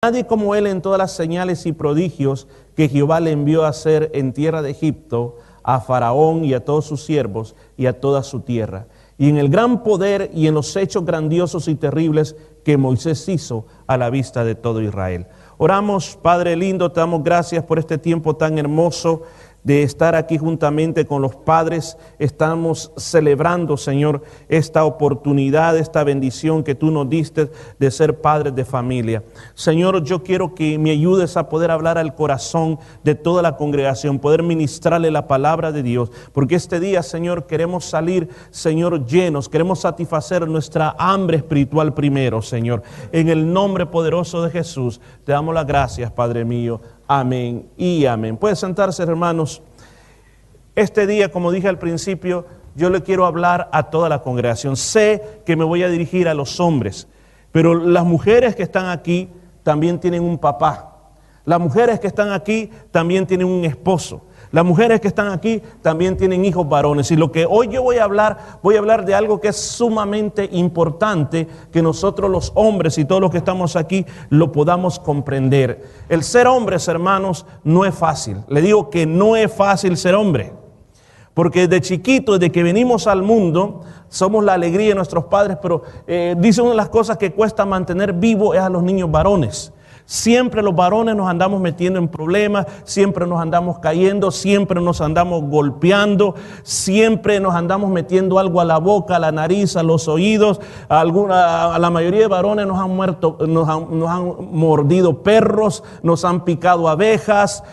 nadie como él en todas las señales y prodigios que Jehová le envió a hacer en tierra de Egipto, a Faraón y a todos sus siervos y a toda su tierra. Y en el gran poder y en los hechos grandiosos y terribles que Moisés hizo a la vista de todo Israel. Oramos, Padre lindo, te damos gracias por este tiempo tan hermoso de estar aquí juntamente con los padres. Estamos celebrando, Señor, esta oportunidad, esta bendición que tú nos diste de ser padres de familia. Señor, yo quiero que me ayudes a poder hablar al corazón de toda la congregación, poder ministrarle la palabra de Dios, porque este día, Señor, queremos salir, Señor, llenos, queremos satisfacer nuestra hambre espiritual primero, Señor. En el nombre poderoso de Jesús, te damos las gracias, Padre mío. Amén y amén. Pueden sentarse, hermanos. Este día, como dije al principio, yo le quiero hablar a toda la congregación. Sé que me voy a dirigir a los hombres, pero las mujeres que están aquí también tienen un papá. Las mujeres que están aquí también tienen un esposo. Las mujeres que están aquí también tienen hijos varones. Y lo que hoy yo voy a hablar de algo que es sumamente importante, que nosotros los hombres y todos los que estamos aquí lo podamos comprender. El ser hombres, hermanos, no es fácil. Le digo que no es fácil ser hombre. Porque desde chiquitos, desde que venimos al mundo, somos la alegría de nuestros padres, pero dice una de las cosas que cuesta mantener vivo es a los niños varones. Siempre los varones nos andamos metiendo en problemas, siempre nos andamos cayendo, siempre nos andamos golpeando, siempre nos andamos metiendo algo a la boca, a la nariz, a los oídos. A la mayoría de varones nos han mordido perros, nos han picado abejas,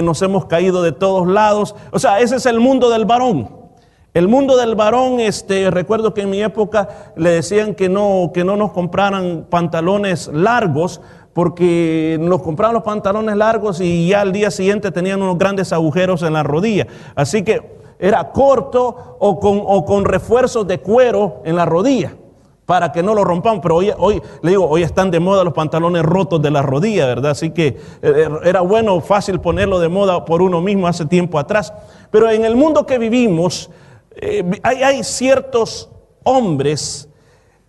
nos hemos caído de todos lados. O sea, ese es el mundo del varón. El mundo del varón, recuerdo que en mi época le decían que no nos compraran pantalones largos, porque nos compraban los pantalones largos y ya al día siguiente tenían unos grandes agujeros en la rodilla. Así que era corto o con refuerzos de cuero en la rodilla para que no lo rompan. Pero hoy están de moda los pantalones rotos de la rodilla, ¿verdad? Así que era bueno, fácil ponerlo de moda por uno mismo hace tiempo atrás. Pero en el mundo que vivimos hay ciertos hombres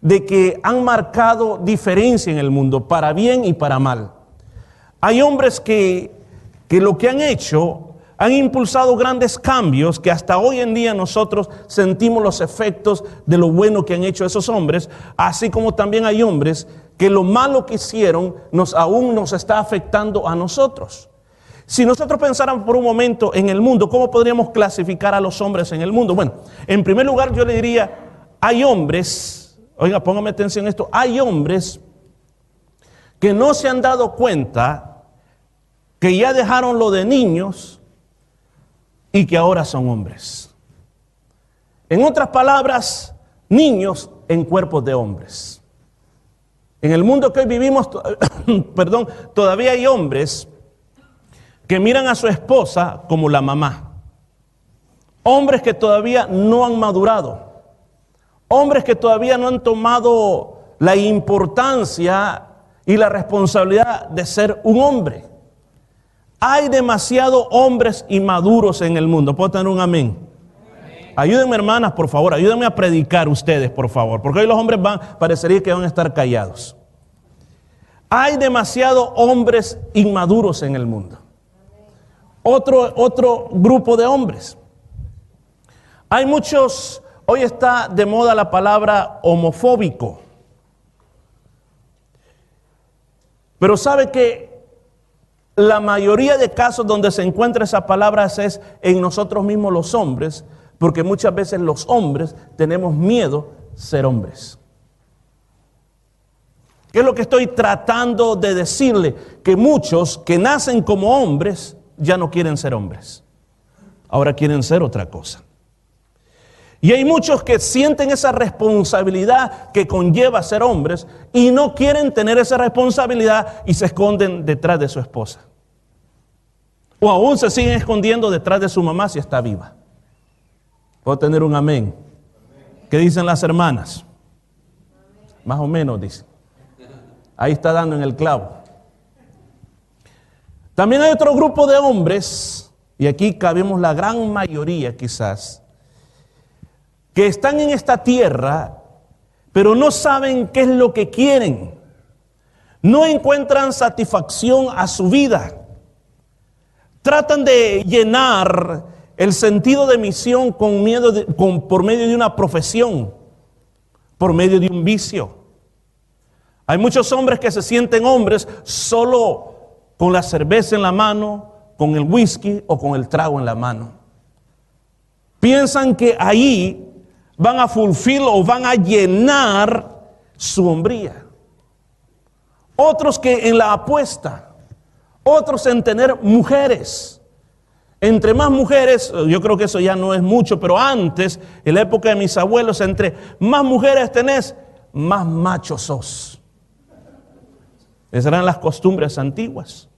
de que han marcado diferencia en el mundo, para bien y para mal. Hay hombres que lo que han hecho, han impulsado grandes cambios que hasta hoy en día nosotros sentimos los efectos de lo bueno que han hecho esos hombres, así como también hay hombres que lo malo que hicieron aún nos está afectando a nosotros. Si nosotros pensáramos por un momento en el mundo, ¿cómo podríamos clasificar a los hombres en el mundo? Bueno, en primer lugar yo le diría, hay hombres... Oiga, póngame atención a esto. Hay hombres que no se han dado cuenta que ya dejaron lo de niños y que ahora son hombres. En otras palabras, niños en cuerpos de hombres. En el mundo que hoy vivimos, todavía hay hombres que miran a su esposa como la mamá. Hombres que todavía no han madurado. Hombres que todavía no han tomado la importancia y la responsabilidad de ser un hombre. Hay demasiados hombres inmaduros en el mundo. ¿Puedo tener un amén? Ayúdenme, hermanas, por favor. Ayúdenme a predicar ustedes, por favor. Porque hoy los hombres parecería que van a estar callados. Hay demasiados hombres inmaduros en el mundo. Otro grupo de hombres. Hay muchos... Hoy está de moda la palabra homofóbico. Pero sabe que la mayoría de casos donde se encuentra esa palabra es en nosotros mismos los hombres, porque muchas veces los hombres tenemos miedo de ser hombres. ¿Qué es lo que estoy tratando de decirle? Que muchos que nacen como hombres ya no quieren ser hombres. Ahora quieren ser otra cosa. Y hay muchos que sienten esa responsabilidad que conlleva ser hombres y no quieren tener esa responsabilidad y se esconden detrás de su esposa. O aún se siguen escondiendo detrás de su mamá si está viva. ¿Puedo tener un amén? ¿Qué dicen las hermanas? Más o menos dicen. Ahí está dando en el clavo. También hay otro grupo de hombres, y aquí cabemos la gran mayoría quizás, que están en esta tierra, pero no saben qué es lo que quieren. no encuentran satisfacción a su vida. Tratan de llenar el sentido de misión por medio de una profesión, por medio de un vicio. Hay muchos hombres que se sienten hombres solo con la cerveza en la mano, con el whisky o con el trago en la mano. Piensan que ahí van a fulfill o van a llenar su hombría. Otros que en la apuesta, otros en tener mujeres. Entre más mujeres, yo creo que eso ya no es mucho, pero antes, en la época de mis abuelos, entre más mujeres tenés, más machos sos. Esas eran las costumbres antiguas.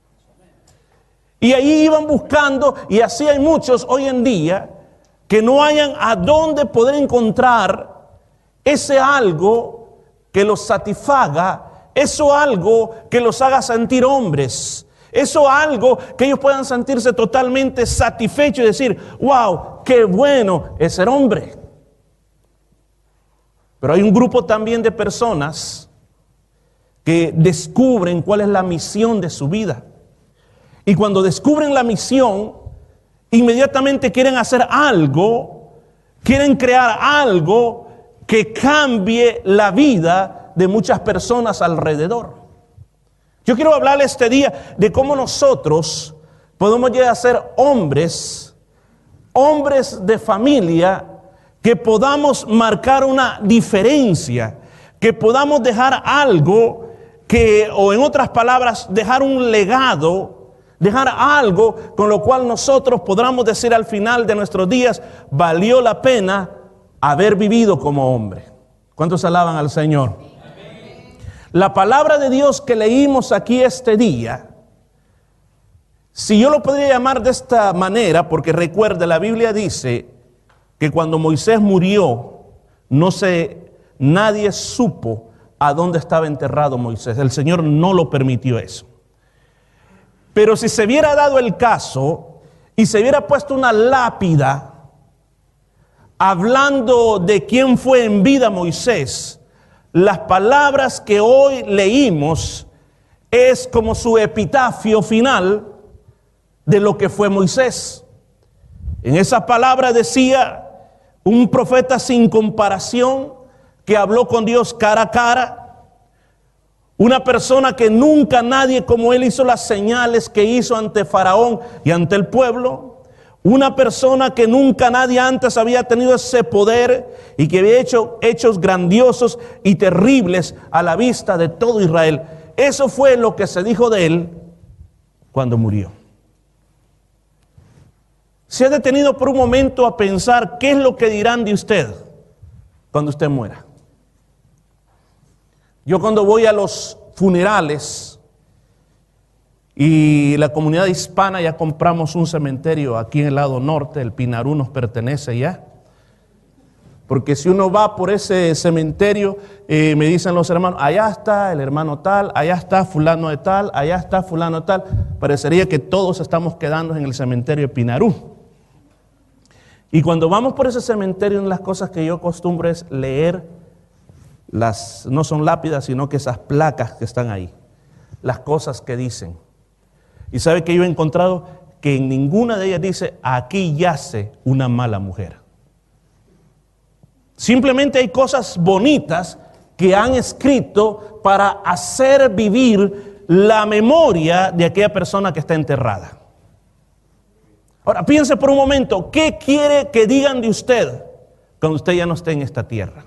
Y ahí iban buscando, y así hay muchos hoy en día, que no hayan a dónde poder encontrar ese algo que los satisfaga, eso algo que los haga sentir hombres. Eso algo que ellos puedan sentirse totalmente satisfechos y decir, wow, qué bueno es ser hombre. Pero hay un grupo también de personas que descubren cuál es la misión de su vida. Y cuando descubren la misión, inmediatamente quieren hacer algo, quieren crear algo que cambie la vida de muchas personas alrededor. Yo quiero hablarle este día de cómo nosotros podemos llegar a ser hombres de familia, que podamos marcar una diferencia, que podamos dejar algo o en otras palabras, dejar un legado, dejar algo con lo cual nosotros podamos decir al final de nuestros días, valió la pena haber vivido como hombre. ¿Cuántos alaban al Señor? La palabra de Dios que leímos aquí este día, si yo lo podría llamar de esta manera, porque recuerde, la Biblia dice que cuando Moisés murió, nadie supo a dónde estaba enterrado Moisés. El Señor no lo permitió eso. Pero si se hubiera dado el caso y se hubiera puesto una lápida hablando de quién fue en vida Moisés, las palabras que hoy leímos es como su epitafio final de lo que fue Moisés. En esa palabra decía un profeta sin comparación que habló con Dios cara a cara, una persona que nunca nadie como él hizo las señales que hizo ante Faraón y ante el pueblo. Una persona que nunca nadie antes había tenido ese poder y que había hecho hechos grandiosos y terribles a la vista de todo Israel. Eso fue lo que se dijo de él cuando murió. Se ha detenido por un momento a pensar qué es lo que dirán de usted cuando usted muera. Yo cuando voy a los funerales, y la comunidad hispana ya compramos un cementerio aquí en el lado norte, el Pinarú nos pertenece ya. Porque si uno va por ese cementerio, me dicen los hermanos, allá está el hermano tal, allá está fulano de tal, allá está fulano de tal. Parecería que todos estamos quedando en el cementerio de Pinarú. Y cuando vamos por ese cementerio, una de las cosas que yo acostumbro es leer no son lápidas, sino que esas placas que están ahí, las cosas que dicen. Y sabe que yo he encontrado que en ninguna de ellas dice, aquí yace una mala mujer. Simplemente hay cosas bonitas que han escrito para hacer vivir la memoria de aquella persona que está enterrada. Ahora, piense por un momento, ¿qué quiere que digan de usted cuando usted ya no esté en esta tierra?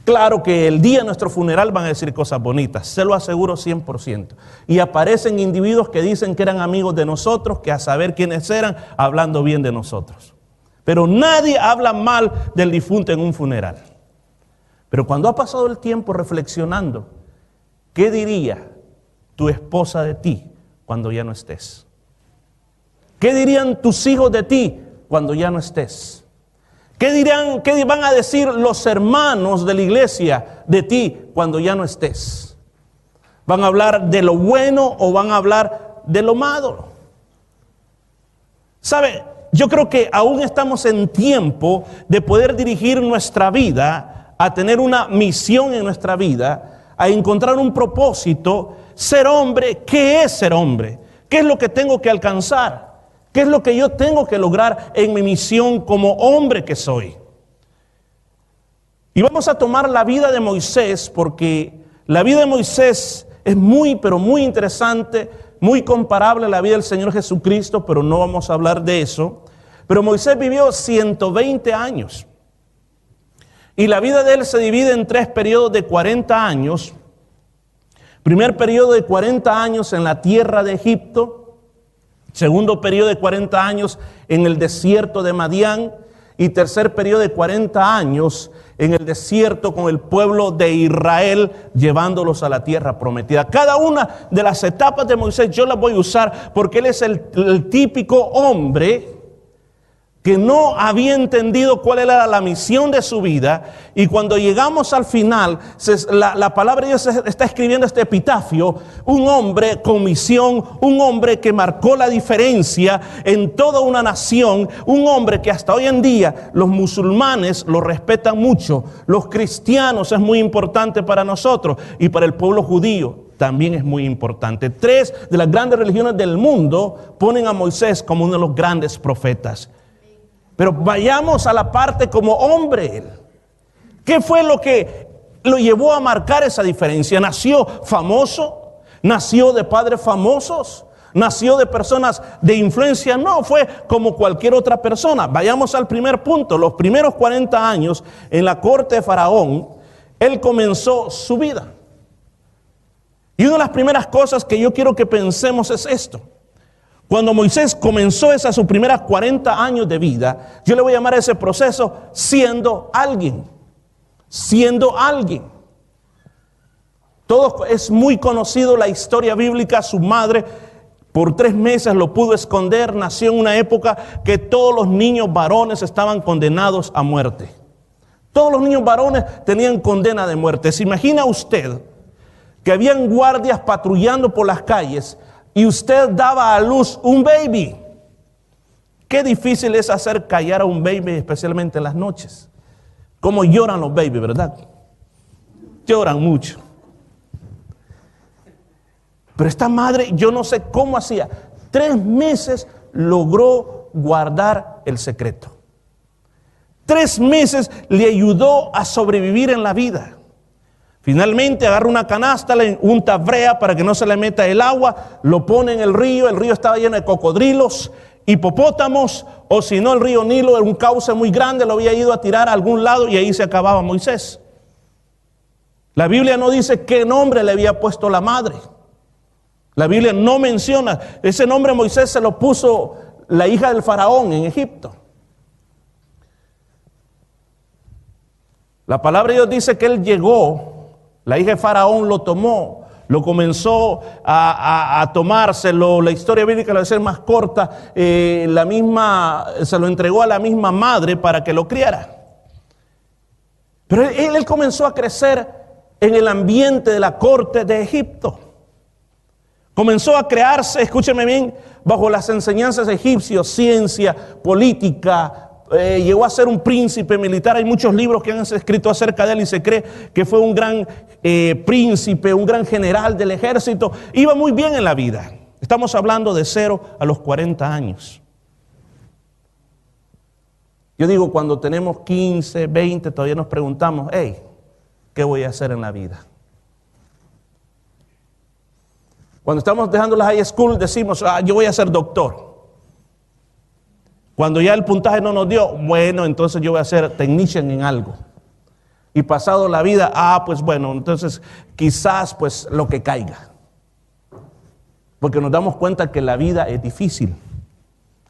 Claro que el día de nuestro funeral van a decir cosas bonitas, se lo aseguro 100%. Y aparecen individuos que dicen que eran amigos de nosotros, que a saber quiénes eran, hablando bien de nosotros. Pero nadie habla mal del difunto en un funeral. Pero cuando ha pasado el tiempo reflexionando, ¿qué diría tu esposa de ti cuando ya no estés? ¿Qué dirían tus hijos de ti cuando ya no estés? ¿Qué van a decir los hermanos de la iglesia de ti cuando ya no estés? ¿Van a hablar de lo bueno o van a hablar de lo malo? ¿Sabe? Yo creo que aún estamos en tiempo de poder dirigir nuestra vida, a tener una misión en nuestra vida, a encontrar un propósito, ser hombre. ¿Qué es ser hombre? ¿Qué es lo que tengo que alcanzar? ¿Qué es lo que yo tengo que lograr en mi misión como hombre que soy? Y vamos a tomar la vida de Moisés, porque la vida de Moisés es muy, pero muy interesante, muy comparable a la vida del Señor Jesucristo, pero no vamos a hablar de eso. Pero Moisés vivió 120 años. Y la vida de él se divide en 3 periodos de 40 años. Primer periodo de 40 años en la tierra de Egipto. Segundo periodo de 40 años en el desierto de Madián. Y tercer periodo de 40 años en el desierto con el pueblo de Israel, llevándolos a la tierra prometida. Cada una de las etapas de Moisés yo las voy a usar porque él es el típico hombre que no había entendido cuál era la misión de su vida, y cuando llegamos al final, la palabra de Dios está escribiendo este epitafio: un hombre con misión, un hombre que marcó la diferencia en toda una nación, un hombre que hasta hoy en día los musulmanes lo respetan mucho, los cristianos es muy importante para nosotros, y para el pueblo judío también es muy importante. 3 de las grandes religiones del mundo ponen a Moisés como uno de los grandes profetas. Pero vayamos a la parte como hombre. ¿Qué fue lo que lo llevó a marcar esa diferencia? ¿Nació famoso? ¿Nació de padres famosos? ¿Nació de personas de influencia? No, fue como cualquier otra persona. Vayamos al primer punto. Los primeros 40 años en la corte de Faraón, él comenzó su vida. Y una de las primeras cosas que yo quiero que pensemos es esto. Cuando Moisés comenzó sus primeras 40 años de vida, yo le voy a llamar a ese proceso siendo alguien. Siendo alguien. Todo es muy conocido la historia bíblica. Su madre por 3 meses lo pudo esconder. Nació en una época que todos los niños varones estaban condenados a muerte. Todos los niños varones tenían condena de muerte. ¿Se imagina usted que habían guardias patrullando por las calles y usted daba a luz un baby? Qué difícil es hacer callar a un baby, especialmente en las noches. Cómo lloran los babies, ¿verdad? Lloran mucho. Pero esta madre, yo no sé cómo hacía. 3 meses logró guardar el secreto. 3 meses le ayudó a sobrevivir en la vida. Finalmente agarra una canasta, le unta brea para que no se le meta el agua, lo pone en el río estaba lleno de cocodrilos, hipopótamos, o si no el río Nilo era un cauce muy grande, lo había ido a tirar a algún lado y ahí se acababa Moisés. La Biblia no dice qué nombre le había puesto la madre. La Biblia no menciona, ese nombre Moisés se lo puso la hija del faraón en Egipto. La palabra de Dios dice que él llegó. La hija de Faraón lo tomó, lo comenzó a tomárselo. La historia bíblica, la va a hacer más corta, se lo entregó a la misma madre para que lo criara. Pero él comenzó a crecer en el ambiente de la corte de Egipto. Comenzó a crearse, escúcheme bien, bajo las enseñanzas egipcias, ciencia, política. Llegó a ser un príncipe militar. Hay muchos libros que han escrito acerca de él y se cree que fue un gran príncipe, un gran general del ejército. Iba muy bien en la vida. Estamos hablando de 0 a los 40 años. Yo digo, cuando tenemos 15, 20, todavía nos preguntamos, hey, ¿qué voy a hacer en la vida? Cuando estamos dejando la high school decimos, yo voy a ser doctor. Cuando ya el puntaje no nos dio, bueno, entonces yo voy a ser technician en algo. Y pasado la vida, pues bueno, entonces quizás pues lo que caiga. Porque nos damos cuenta que la vida es difícil,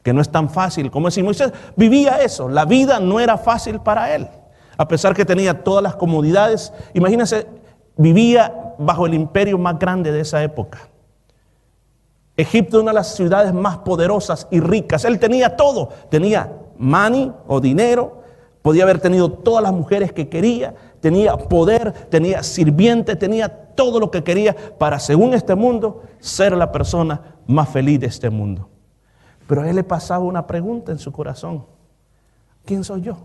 que no es tan fácil como si Moisés vivía eso. La vida no era fácil para él, a pesar que tenía todas las comodidades. Imagínense, vivía bajo el imperio más grande de esa época. Egipto, una de las ciudades más poderosas y ricas. Él tenía todo. Tenía money o dinero. Podía haber tenido todas las mujeres que quería. Tenía poder, tenía sirvientes, tenía todo lo que quería para, según este mundo, ser la persona más feliz de este mundo. Pero a él le pasaba una pregunta en su corazón. ¿Quién soy yo?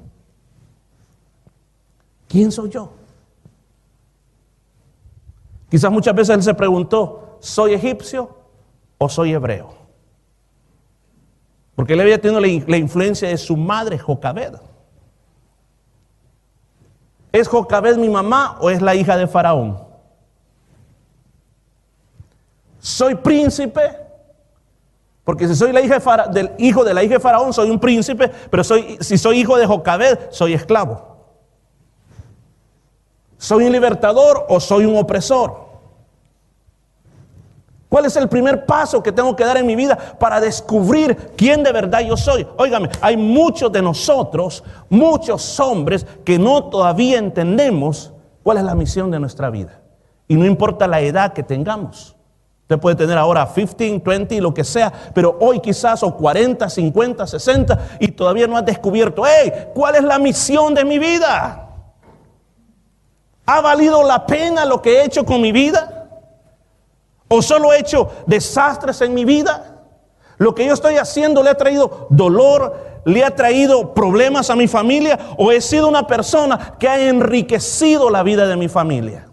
¿Quién soy yo? Quizás muchas veces él se preguntó, ¿soy egipcio o soy hebreo? Porque él había tenido la influencia de su madre, Jocabed. ¿Es Jocabed mi mamá o es la hija de Faraón? ¿Soy príncipe? Porque si soy la hija del hijo de la hija de Faraón, soy un príncipe, pero si soy hijo de Jocabed, soy esclavo. ¿Soy un libertador o soy un opresor? ¿Cuál es el primer paso que tengo que dar en mi vida para descubrir quién de verdad yo soy? Óigame, hay muchos de nosotros, muchos hombres que no todavía entendemos cuál es la misión de nuestra vida. Y no importa la edad que tengamos. Usted puede tener ahora 15, 20, lo que sea, pero hoy quizás o 40, 50, 60 y todavía no has descubierto, ¿cuál es la misión de mi vida? ¿Ha valido la pena lo que he hecho con mi vida? ¿O solo he hecho desastres en mi vida? ¿Lo que yo estoy haciendo le ha traído dolor, le ha traído problemas a mi familia? ¿O he sido una persona que ha enriquecido la vida de mi familia?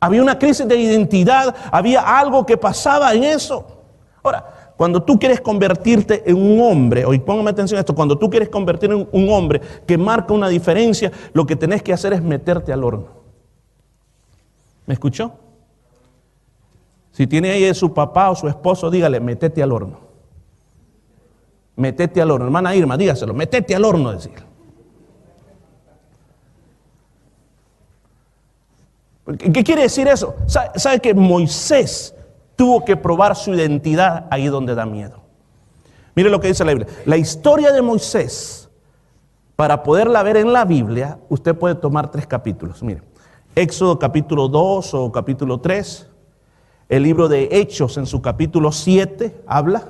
Había una crisis de identidad, había algo que pasaba en eso. Ahora, cuando tú quieres convertirte en un hombre, oye, póngame atención a esto, cuando tú quieres convertirte en un hombre que marca una diferencia, lo que tenés que hacer es meterte al horno. ¿Me escuchó? Si tiene ahí su papá o su esposo, dígale, métete al horno. Métete al horno. Hermana Irma, dígaselo, métete al horno, decir. ¿Qué quiere decir eso? ¿Sabe que Moisés tuvo que probar su identidad ahí donde da miedo? Mire lo que dice la Biblia. La historia de Moisés, para poderla ver en la Biblia, usted puede tomar 3 capítulos. Mire, Éxodo capítulo 2 o capítulo 3. El libro de Hechos en su capítulo 7 habla.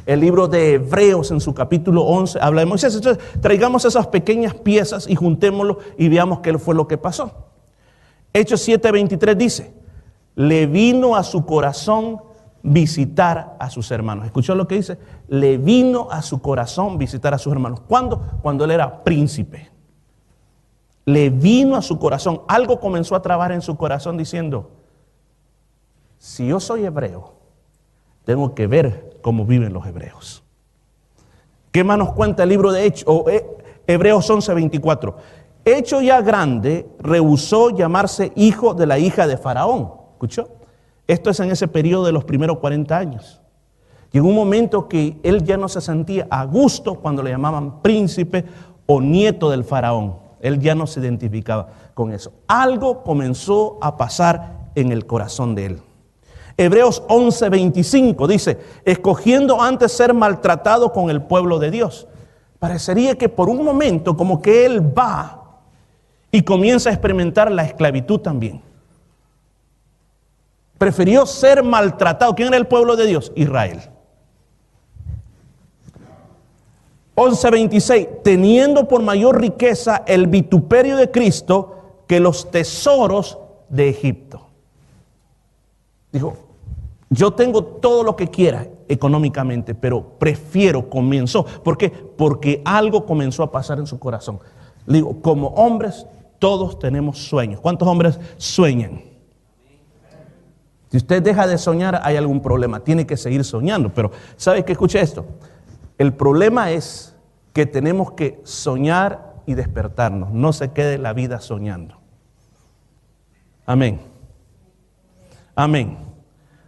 El libro de Hebreos en su capítulo 11 habla de Moisés. Entonces, traigamos esas pequeñas piezas y juntémoslo y veamos qué fue lo que pasó. Hechos 7:23 dice, le vino a su corazón visitar a sus hermanos. ¿Escuchó lo que dice? Le vino a su corazón visitar a sus hermanos. ¿Cuándo? Cuando él era príncipe. Le vino a su corazón. Algo comenzó a trabar en su corazón diciendo, si yo soy hebreo, tengo que ver cómo viven los hebreos. ¿Qué más nos cuenta el libro de Hechos? Hebreos 11:24. Hecho ya grande, rehusó llamarse hijo de la hija de Faraón. ¿Escuchó? Esto es en ese periodo de los primeros 40 años. Llegó un momento que él ya no se sentía a gusto cuando le llamaban príncipe o nieto del Faraón. Él ya no se identificaba con eso. Algo comenzó a pasar en el corazón de él. Hebreos 11:25 dice, escogiendo antes ser maltratado con el pueblo de Dios. Parecería que por un momento como que él va y comienza a experimentar la esclavitud también. Prefirió ser maltratado. ¿Quién era el pueblo de Dios? Israel. 11:26, teniendo por mayor riqueza el vituperio de Cristo que los tesoros de Egipto. Dijo, yo tengo todo lo que quiera económicamente, pero prefiero, comenzó. ¿Por qué? Porque algo comenzó a pasar en su corazón. Le digo, como hombres, todos tenemos sueños. ¿Cuántos hombres sueñan? Si usted deja de soñar, hay algún problema. Tiene que seguir soñando. Pero, ¿sabe qué? Escuche esto. El problema es que tenemos que soñar y despertarnos. No se quede la vida soñando. Amén. Amén.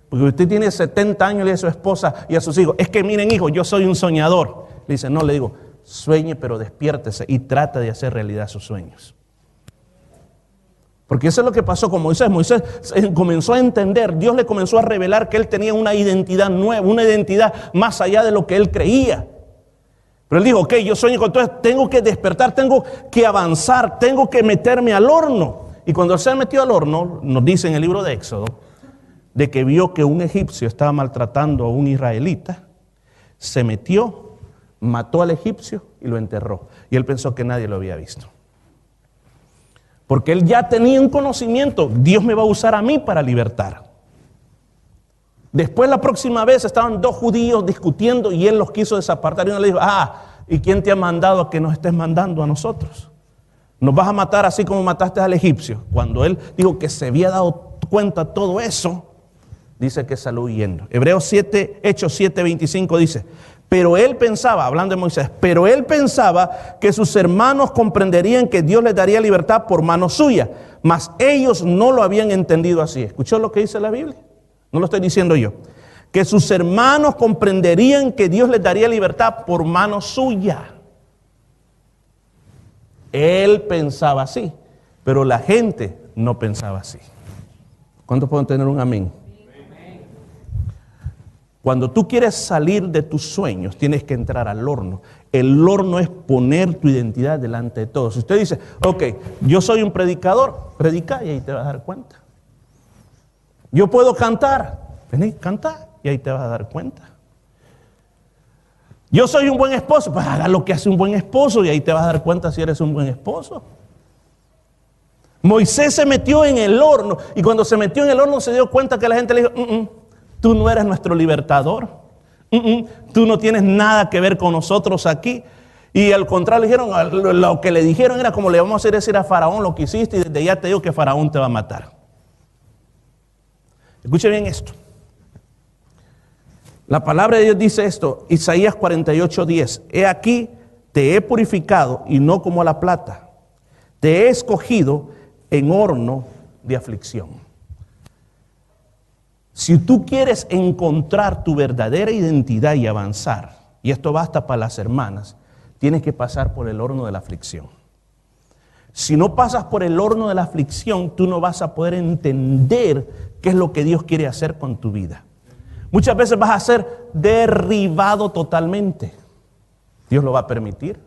Porque usted tiene 70 años y le dice a su esposa y a sus hijos, es que miren hijo, yo soy un soñador. Le dice, no, le digo, sueñe pero despiértese y trata de hacer realidad sus sueños. Porque eso es lo que pasó con Moisés. Moisés comenzó a entender, Dios le comenzó a revelar que él tenía una identidad nueva, una identidad más allá de lo que él creía. Pero él dijo, ok, yo sueño con todo esto, tengo que despertar, tengo que avanzar, tengo que meterme al horno. Y cuando él se metió al horno, nos dice en el libro de Éxodo, de que vio que un egipcio estaba maltratando a un israelita, se metió, mató al egipcio y lo enterró. Y él pensó que nadie lo había visto. Porque él ya tenía un conocimiento, Dios me va a usar a mí para libertar. Después la próxima vez estaban 2 judíos discutiendo y él los quiso desapartar y uno le dijo, ¿y quién te ha mandado a que nos estés mandando a nosotros? Nos vas a matar así como mataste al egipcio. Cuando él dijo que se había dado cuenta de todo eso, dice que salió huyendo. Hechos 7:25 dice, pero él pensaba, hablando de Moisés, pero él pensaba que sus hermanos comprenderían que Dios les daría libertad por mano suya, mas ellos no lo habían entendido así. ¿Escuchó lo que dice la Biblia? No lo estoy diciendo yo. Que sus hermanos comprenderían que Dios les daría libertad por mano suya. Él pensaba así, pero la gente no pensaba así. ¿Cuántos pueden tener un amén? Cuando tú quieres salir de tus sueños, tienes que entrar al horno. El horno es poner tu identidad delante de todos. Si usted dice, ok, yo soy un predicador, predica y ahí te vas a dar cuenta. Yo puedo cantar, vení, canta y ahí te vas a dar cuenta. Yo soy un buen esposo, pues haga lo que hace un buen esposo y ahí te vas a dar cuenta si eres un buen esposo. Moisés se metió en el horno y cuando se metió en el horno se dio cuenta que la gente le dijo, tú no eres nuestro libertador, tú no tienes nada que ver con nosotros aquí. Y al contrario, le dijeron, lo que le dijeron era como le vamos a decir a Faraón lo que hiciste y desde ya te digo que Faraón te va a matar. Escuche bien esto. La palabra de Dios dice esto, Isaías 48:10. He aquí, te he purificado y no como a la plata. Te he escogido en horno de aflicción. Si tú quieres encontrar tu verdadera identidad y avanzar, y esto va hasta para las hermanas, tienes que pasar por el horno de la aflicción. Si no pasas por el horno de la aflicción, tú no vas a poder entender qué es lo que Dios quiere hacer con tu vida. Muchas veces vas a ser derribado totalmente. Dios lo va a permitir.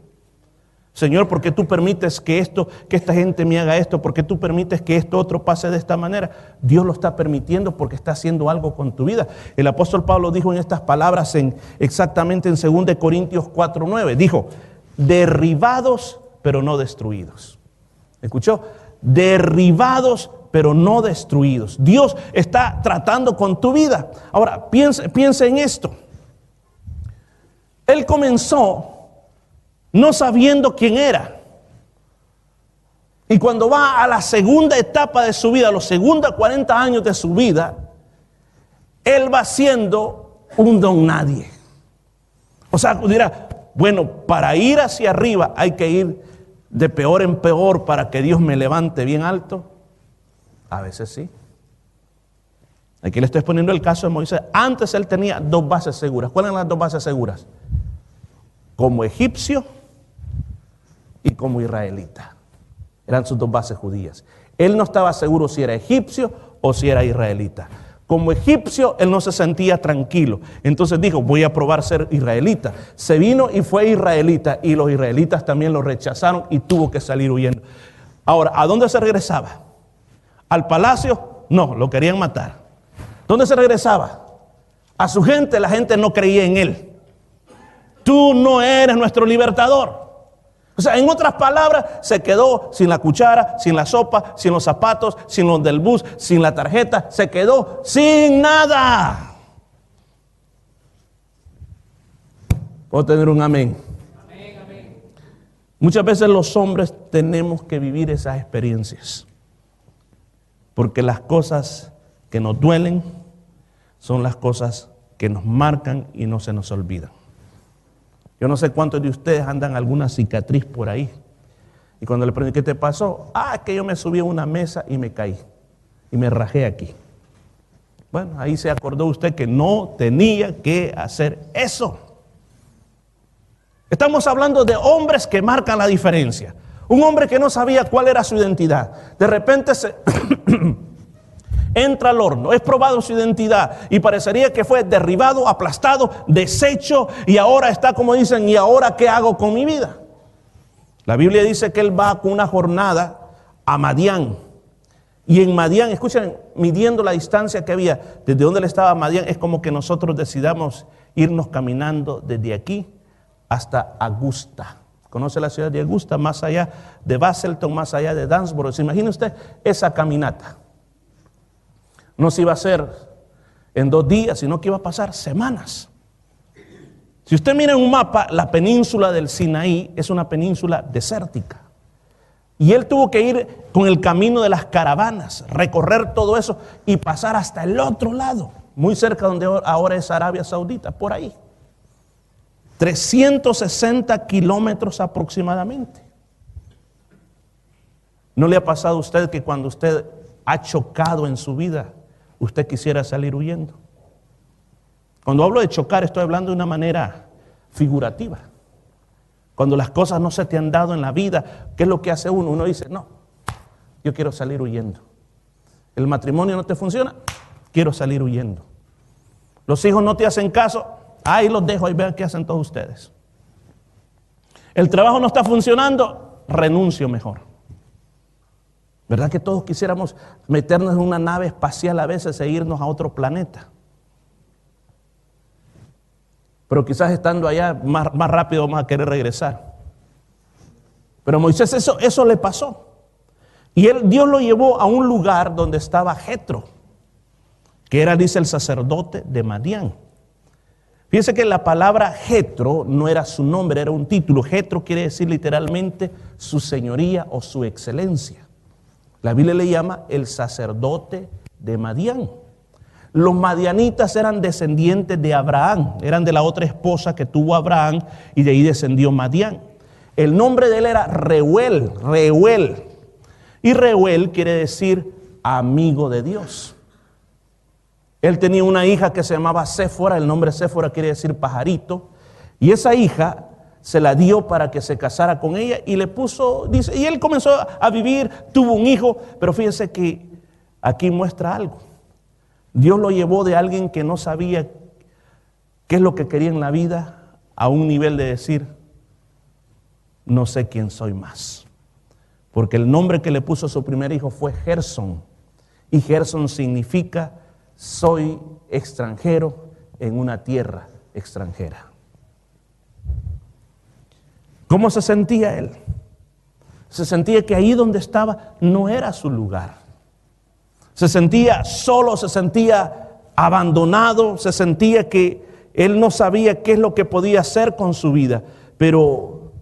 Señor, ¿por qué tú permites que esta gente me haga esto? ¿Por qué tú permites que esto otro pase de esta manera? Dios lo está permitiendo porque está haciendo algo con tu vida. El apóstol Pablo dijo en estas palabras exactamente en 2 Corintios 4:9. Dijo, derribados pero no destruidos. ¿Escuchó? Derribados pero no destruidos. Dios está tratando con tu vida. Ahora, piensa en esto. Él comenzó no sabiendo quién era. Y cuando va a la segunda etapa de su vida, los segundos 40 años de su vida, él va siendo un don nadie. O sea, dirá, bueno, para ir hacia arriba hay que ir de peor en peor para que Dios me levante bien alto. A veces sí. Aquí le estoy poniendo el caso de Moisés. Antes él tenía dos bases seguras. ¿Cuáles eran las dos bases seguras? Como egipcio y como israelita. Eran sus dos bases judías. Él no estaba seguro si era egipcio o si era israelita. Como egipcio, él no se sentía tranquilo. Entonces dijo, voy a probar ser israelita. Se vino y fue israelita. Y los israelitas también lo rechazaron y tuvo que salir huyendo. Ahora, ¿a dónde se regresaba? ¿Al palacio? No, lo querían matar. ¿Dónde se regresaba? A su gente, la gente no creía en él. Tú no eres nuestro libertador. O sea, en otras palabras, se quedó sin la cuchara, sin la sopa, sin los zapatos, sin los del bus, sin la tarjeta. Se quedó sin nada. ¿Puedo tener un amén? Amén, amén. Muchas veces los hombres tenemos que vivir esas experiencias. Porque las cosas que nos duelen son las cosas que nos marcan y no se nos olvidan. Yo no sé cuántos de ustedes andan alguna cicatriz por ahí. Y cuando le pregunté, ¿qué te pasó? Es que yo me subí a una mesa y me caí. Y me rajé aquí. Bueno, ahí se acordó usted que no tenía que hacer eso. Estamos hablando de hombres que marcan la diferencia. Un hombre que no sabía cuál era su identidad. De repente se entra al horno, es probado su identidad y parecería que fue derribado, aplastado, deshecho y ahora está como dicen, ¿y ahora qué hago con mi vida? La Biblia dice que él va con una jornada a Madián. Y en Madián, escuchen, midiendo la distancia que había desde donde él estaba Madián, es como que nosotros decidamos irnos caminando desde aquí hasta Augusta. ¿Conoce la ciudad de Augusta? Más allá de Basselton, más allá de Dansboro. ¿Se imagina usted esa caminata? No se iba a hacer en 2 días, sino que iba a pasar semanas. Si usted mira en un mapa, la península del Sinaí es una península desértica. Y él tuvo que ir con el camino de las caravanas, recorrer todo eso y pasar hasta el otro lado, muy cerca donde ahora es Arabia Saudita, por ahí. 360 kilómetros aproximadamente. ¿No le ha pasado a usted que cuando usted ha chocado en su vida, usted quisiera salir huyendo? Cuando hablo de chocar, estoy hablando de una manera figurativa. Cuando las cosas no se te han dado en la vida, ¿qué es lo que hace uno? Uno dice, no, yo quiero salir huyendo. El matrimonio no te funciona, quiero salir huyendo. Los hijos no te hacen caso, ahí los dejo, ahí vean qué hacen todos ustedes. El trabajo no está funcionando, renuncio mejor. ¿Verdad que todos quisiéramos meternos en una nave espacial a veces e irnos a otro planeta? Pero quizás estando allá más rápido vamos a querer regresar. Pero a Moisés eso le pasó. Y Dios lo llevó a un lugar donde estaba Jetro, que era, dice, el sacerdote de Madián. Fíjense que la palabra Jetro no era su nombre, era un título. Jetro quiere decir literalmente su señoría o su excelencia. La Biblia le llama el sacerdote de Madián. Los madianitas eran descendientes de Abraham, eran de la otra esposa que tuvo Abraham y de ahí descendió Madián. El nombre de él era Reuel. Y Reuel quiere decir amigo de Dios. Él tenía una hija que se llamaba Séfora, el nombre Séfora quiere decir pajarito, y esa hija se la dio para que se casara con ella y le puso, dice, y él comenzó a vivir, tuvo un hijo, pero fíjense que aquí muestra algo. Dios lo llevó de alguien que no sabía qué es lo que quería en la vida a un nivel de decir, no sé quién soy más. Porque el nombre que le puso a su primer hijo fue Gersón, y Gersón significa soy extranjero en una tierra extranjera. ¿Cómo se sentía él? Se sentía que ahí donde estaba no era su lugar. Se sentía solo, se sentía abandonado, se sentía que él no sabía qué es lo que podía hacer con su vida. Pero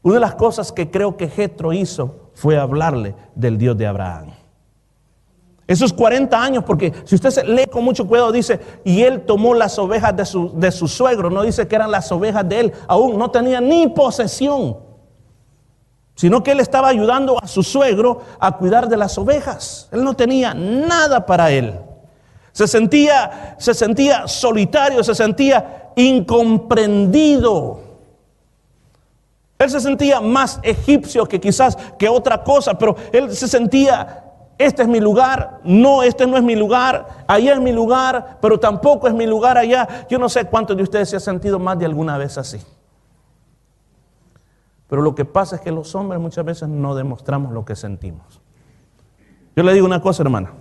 una de las cosas que creo que Jetro hizo fue hablarle del Dios de Abraham. Esos 40 años, porque si usted se lee con mucho cuidado, dice, y él tomó las ovejas de su suegro, no dice que eran las ovejas de él, aún no tenía ni posesión, sino que él estaba ayudando a su suegro a cuidar de las ovejas. Él no tenía nada para él. Se sentía solitario, se sentía incomprendido. Él se sentía más egipcio que quizás que otra cosa, pero él se sentía, este es mi lugar, no, este no es mi lugar, allá es mi lugar, pero tampoco es mi lugar allá. Yo no sé cuántos de ustedes se han sentido más de alguna vez así. Pero lo que pasa es que los hombres muchas veces no demostramos lo que sentimos. Yo le digo una cosa, hermana,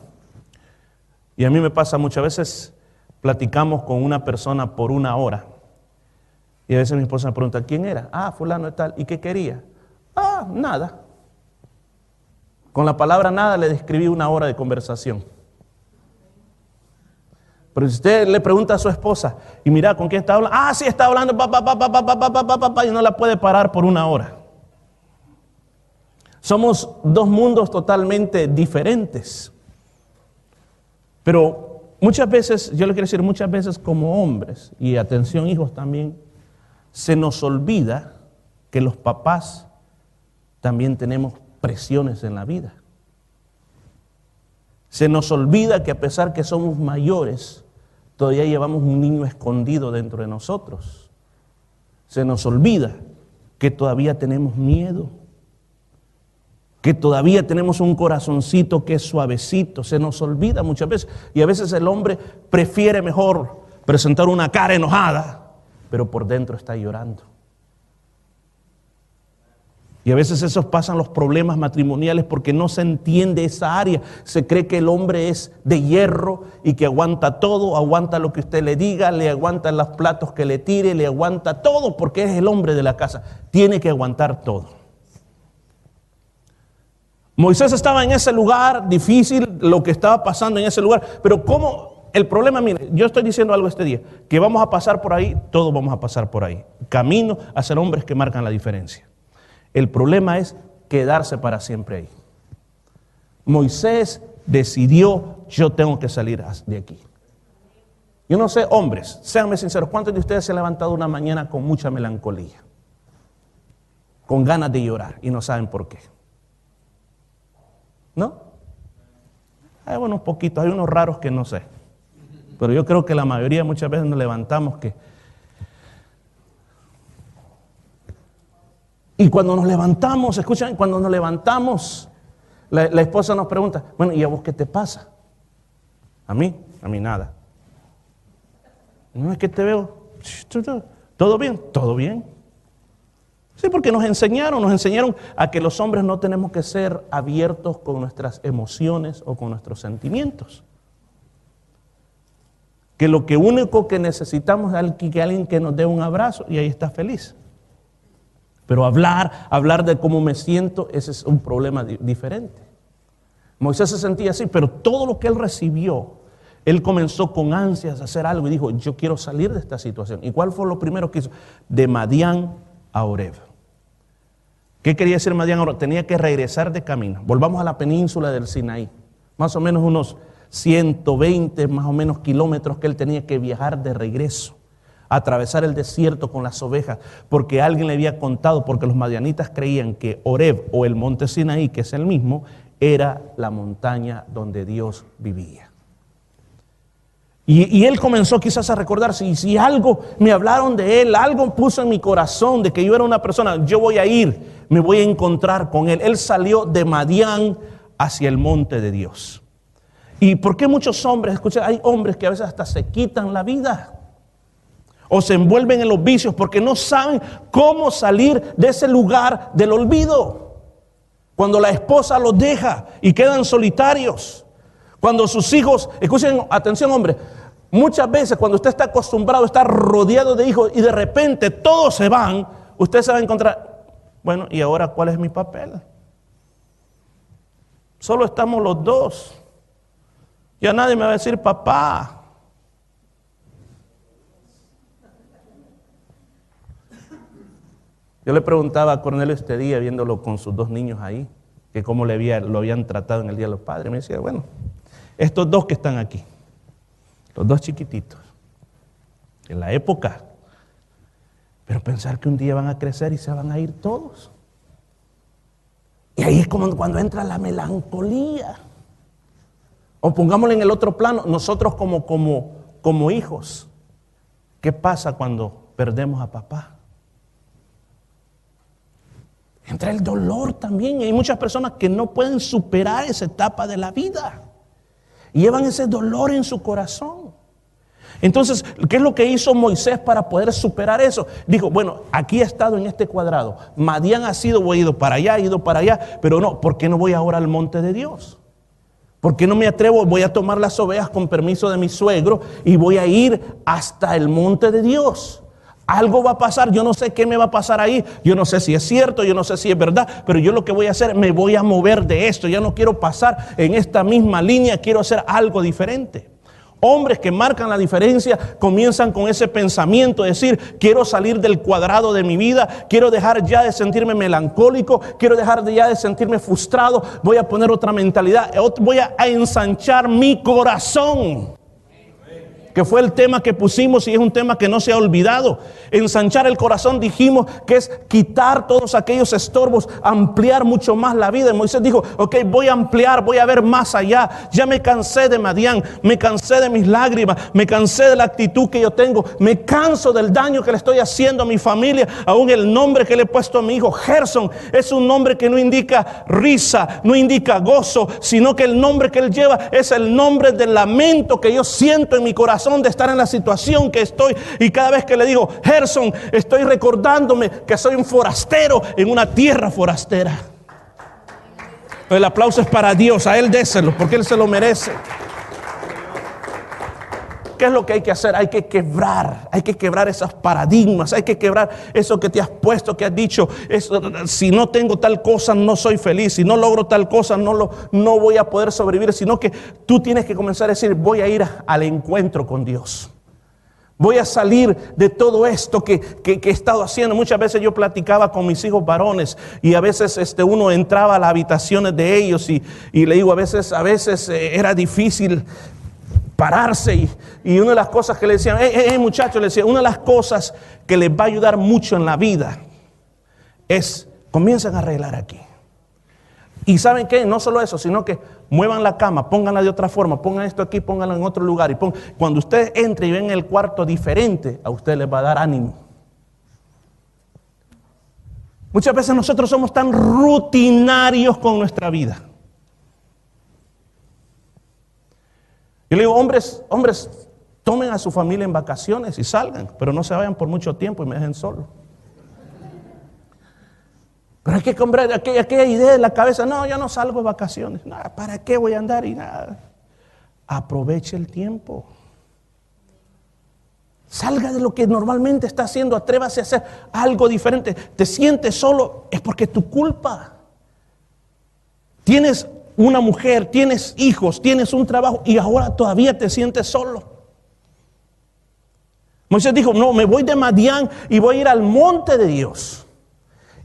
y a mí me pasa muchas veces, platicamos con una persona por una hora, y a veces mi esposa me pregunta, ¿quién era? Ah, fulano de tal, ¿y qué quería? Ah, nada. Con la palabra nada le describí una hora de conversación. Pero si usted le pregunta a su esposa, y mira, ¿con quién está hablando? Ah, sí, está hablando, y no la puede parar por una hora. Somos dos mundos totalmente diferentes. Pero muchas veces, yo le quiero decir, muchas veces como hombres, y atención hijos también, se nos olvida que los papás también tenemos presiones en la vida. Se nos olvida que a pesar que somos mayores, todavía llevamos un niño escondido dentro de nosotros. Se nos olvida que todavía tenemos miedo, que todavía tenemos un corazoncito que es suavecito. Se nos olvida muchas veces. Y a veces el hombre prefiere mejor presentar una cara enojada, pero por dentro está llorando. Y a veces esos pasan los problemas matrimoniales porque no se entiende esa área. Se cree que el hombre es de hierro y que aguanta todo, aguanta lo que usted le diga, le aguanta los platos que le tire, le aguanta todo porque es el hombre de la casa. Tiene que aguantar todo. Moisés estaba en ese lugar difícil, lo que estaba pasando en ese lugar, pero ¿cómo? El problema, mire, yo estoy diciendo algo este día, que vamos a pasar por ahí, todos vamos a pasar por ahí. Camino a ser hombres que marcan la diferencia. El problema es quedarse para siempre ahí. Moisés decidió, yo tengo que salir de aquí. Yo no sé, hombres, séanme sinceros, ¿cuántos de ustedes se han levantado una mañana con mucha melancolía? Con ganas de llorar y no saben por qué. ¿No? Hay unos poquitos, hay unos raros que no sé. Pero yo creo que la mayoría muchas veces nos levantamos y cuando nos levantamos, escuchan, cuando nos levantamos, la esposa nos pregunta, bueno, ¿y a vos qué te pasa? A mí nada. No es que te veo, ¿todo bien? ¿Todo bien? Sí, porque nos enseñaron a que los hombres no tenemos que ser abiertos con nuestras emociones o con nuestros sentimientos. Que lo único que necesitamos es que alguien que nos dé un abrazo y ahí está feliz. Pero hablar de cómo me siento, ese es un problema diferente. Moisés se sentía así, pero todo lo que él recibió, él comenzó con ansias a hacer algo y dijo, yo quiero salir de esta situación. ¿Y cuál fue lo primero que hizo? De Madián a Oreb. ¿Qué quería decir Madián a Oreb? Tenía que regresar de camino. Volvamos a la península del Sinaí. Más o menos unos 120 más o menos kilómetros que él tenía que viajar de regreso. Atravesar el desierto con las ovejas, porque alguien le había contado, porque los madianitas creían que Oreb o el monte Sinaí, que es el mismo, era la montaña donde Dios vivía. Y él comenzó quizás a recordar, si algo me hablaron de él, algo puso en mi corazón de que yo era una persona, yo voy a ir, me voy a encontrar con él. Él salió de Madián hacia el monte de Dios. ¿Y por qué muchos hombres, escuchen, hay hombres que a veces hasta se quitan la vida? O se envuelven en los vicios porque no saben cómo salir de ese lugar del olvido. Cuando la esposa los deja y quedan solitarios. Cuando sus hijos, escuchen, atención hombre, muchas veces cuando usted está acostumbrado a estar rodeado de hijos y de repente todos se van, usted se va a encontrar, bueno, ¿y ahora cuál es mi papel? Solo estamos los dos. Ya nadie me va a decir papá. Yo le preguntaba a Cornelio este día, viéndolo con sus dos niños ahí, que cómo lo habían tratado en el Día de los Padres. Me decía, bueno, estos dos que están aquí, los dos chiquititos, en la época, pero pensar que un día van a crecer y se van a ir todos. Y ahí es como cuando entra la melancolía. O pongámosle en el otro plano, nosotros como hijos, ¿qué pasa cuando perdemos a papá? Entra el dolor también. Hay muchas personas que no pueden superar esa etapa de la vida. Y llevan ese dolor en su corazón. Entonces, ¿qué es lo que hizo Moisés para poder superar eso? Dijo, bueno, aquí he estado en este cuadrado. Madián ha ido para allá, pero no, ¿por qué no voy ahora al monte de Dios? ¿Por qué no me atrevo? Voy a tomar las ovejas con permiso de mi suegro y voy a ir hasta el monte de Dios. Algo va a pasar, yo no sé qué me va a pasar ahí, yo no sé si es cierto, yo no sé si es verdad, pero yo lo que voy a hacer, me voy a mover de esto, ya no quiero pasar en esta misma línea, quiero hacer algo diferente. Hombres que marcan la diferencia comienzan con ese pensamiento, decir, quiero salir del cuadrado de mi vida, quiero dejar ya de sentirme melancólico, quiero dejar ya de sentirme frustrado, voy a poner otra mentalidad, voy a ensanchar mi corazón. Que fue el tema que pusimos y es un tema que no se ha olvidado. Ensanchar el corazón, dijimos que es quitar todos aquellos estorbos, ampliar mucho más la vida. Y Moisés dijo, ok, voy a ampliar, voy a ver más allá. Ya me cansé de Madián, me cansé de mis lágrimas, me cansé de la actitud que yo tengo, me canso del daño que le estoy haciendo a mi familia. Aún el nombre que le he puesto a mi hijo, Gerson, es un nombre que no indica risa, no indica gozo, sino que el nombre que él lleva es el nombre del lamento que yo siento en mi corazón de estar en la situación que estoy. Y cada vez que le digo Gerson, estoy recordándome que soy un forastero en una tierra forastera. El aplauso es para Dios, a él déselo porque él se lo merece. ¿Qué es lo que hay que hacer? Hay que quebrar esos paradigmas, hay que quebrar eso que te has puesto, que has dicho, si no tengo tal cosa no soy feliz, si no logro tal cosa no voy a poder sobrevivir, sino que tú tienes que comenzar a decir, voy a ir al encuentro con Dios. Voy a salir de todo esto que he estado haciendo. Muchas veces yo platicaba con mis hijos varones y a veces uno entraba a las habitaciones de ellos y le digo, a veces era difícil pararse y una de las cosas que le decían, muchachos, le decía, una de las cosas que les va a ayudar mucho en la vida es, comiencen a arreglar aquí. Y ¿saben qué? No solo eso, sino que muevan la cama, pónganla de otra forma, pongan esto aquí, pónganlo en otro lugar. Y cuando usted entre y ven el cuarto diferente, a usted les va a dar ánimo. Muchas veces nosotros somos tan rutinarios con nuestra vida. Yo le digo, hombres, tomen a su familia en vacaciones y salgan, pero no se vayan por mucho tiempo y me dejen solo. Pero hay que comprar aquella idea en la cabeza. No, yo no salgo de vacaciones. Nada, ¿para qué voy a andar? Y nada. Aproveche el tiempo. Salga de lo que normalmente está haciendo. Atrévase a hacer algo diferente. Te sientes solo, es porque es tu culpa. Tienes una mujer, tienes hijos, tienes un trabajo y ahora todavía te sientes solo. Moisés dijo, no, me voy de Madián y voy a ir al monte de Dios.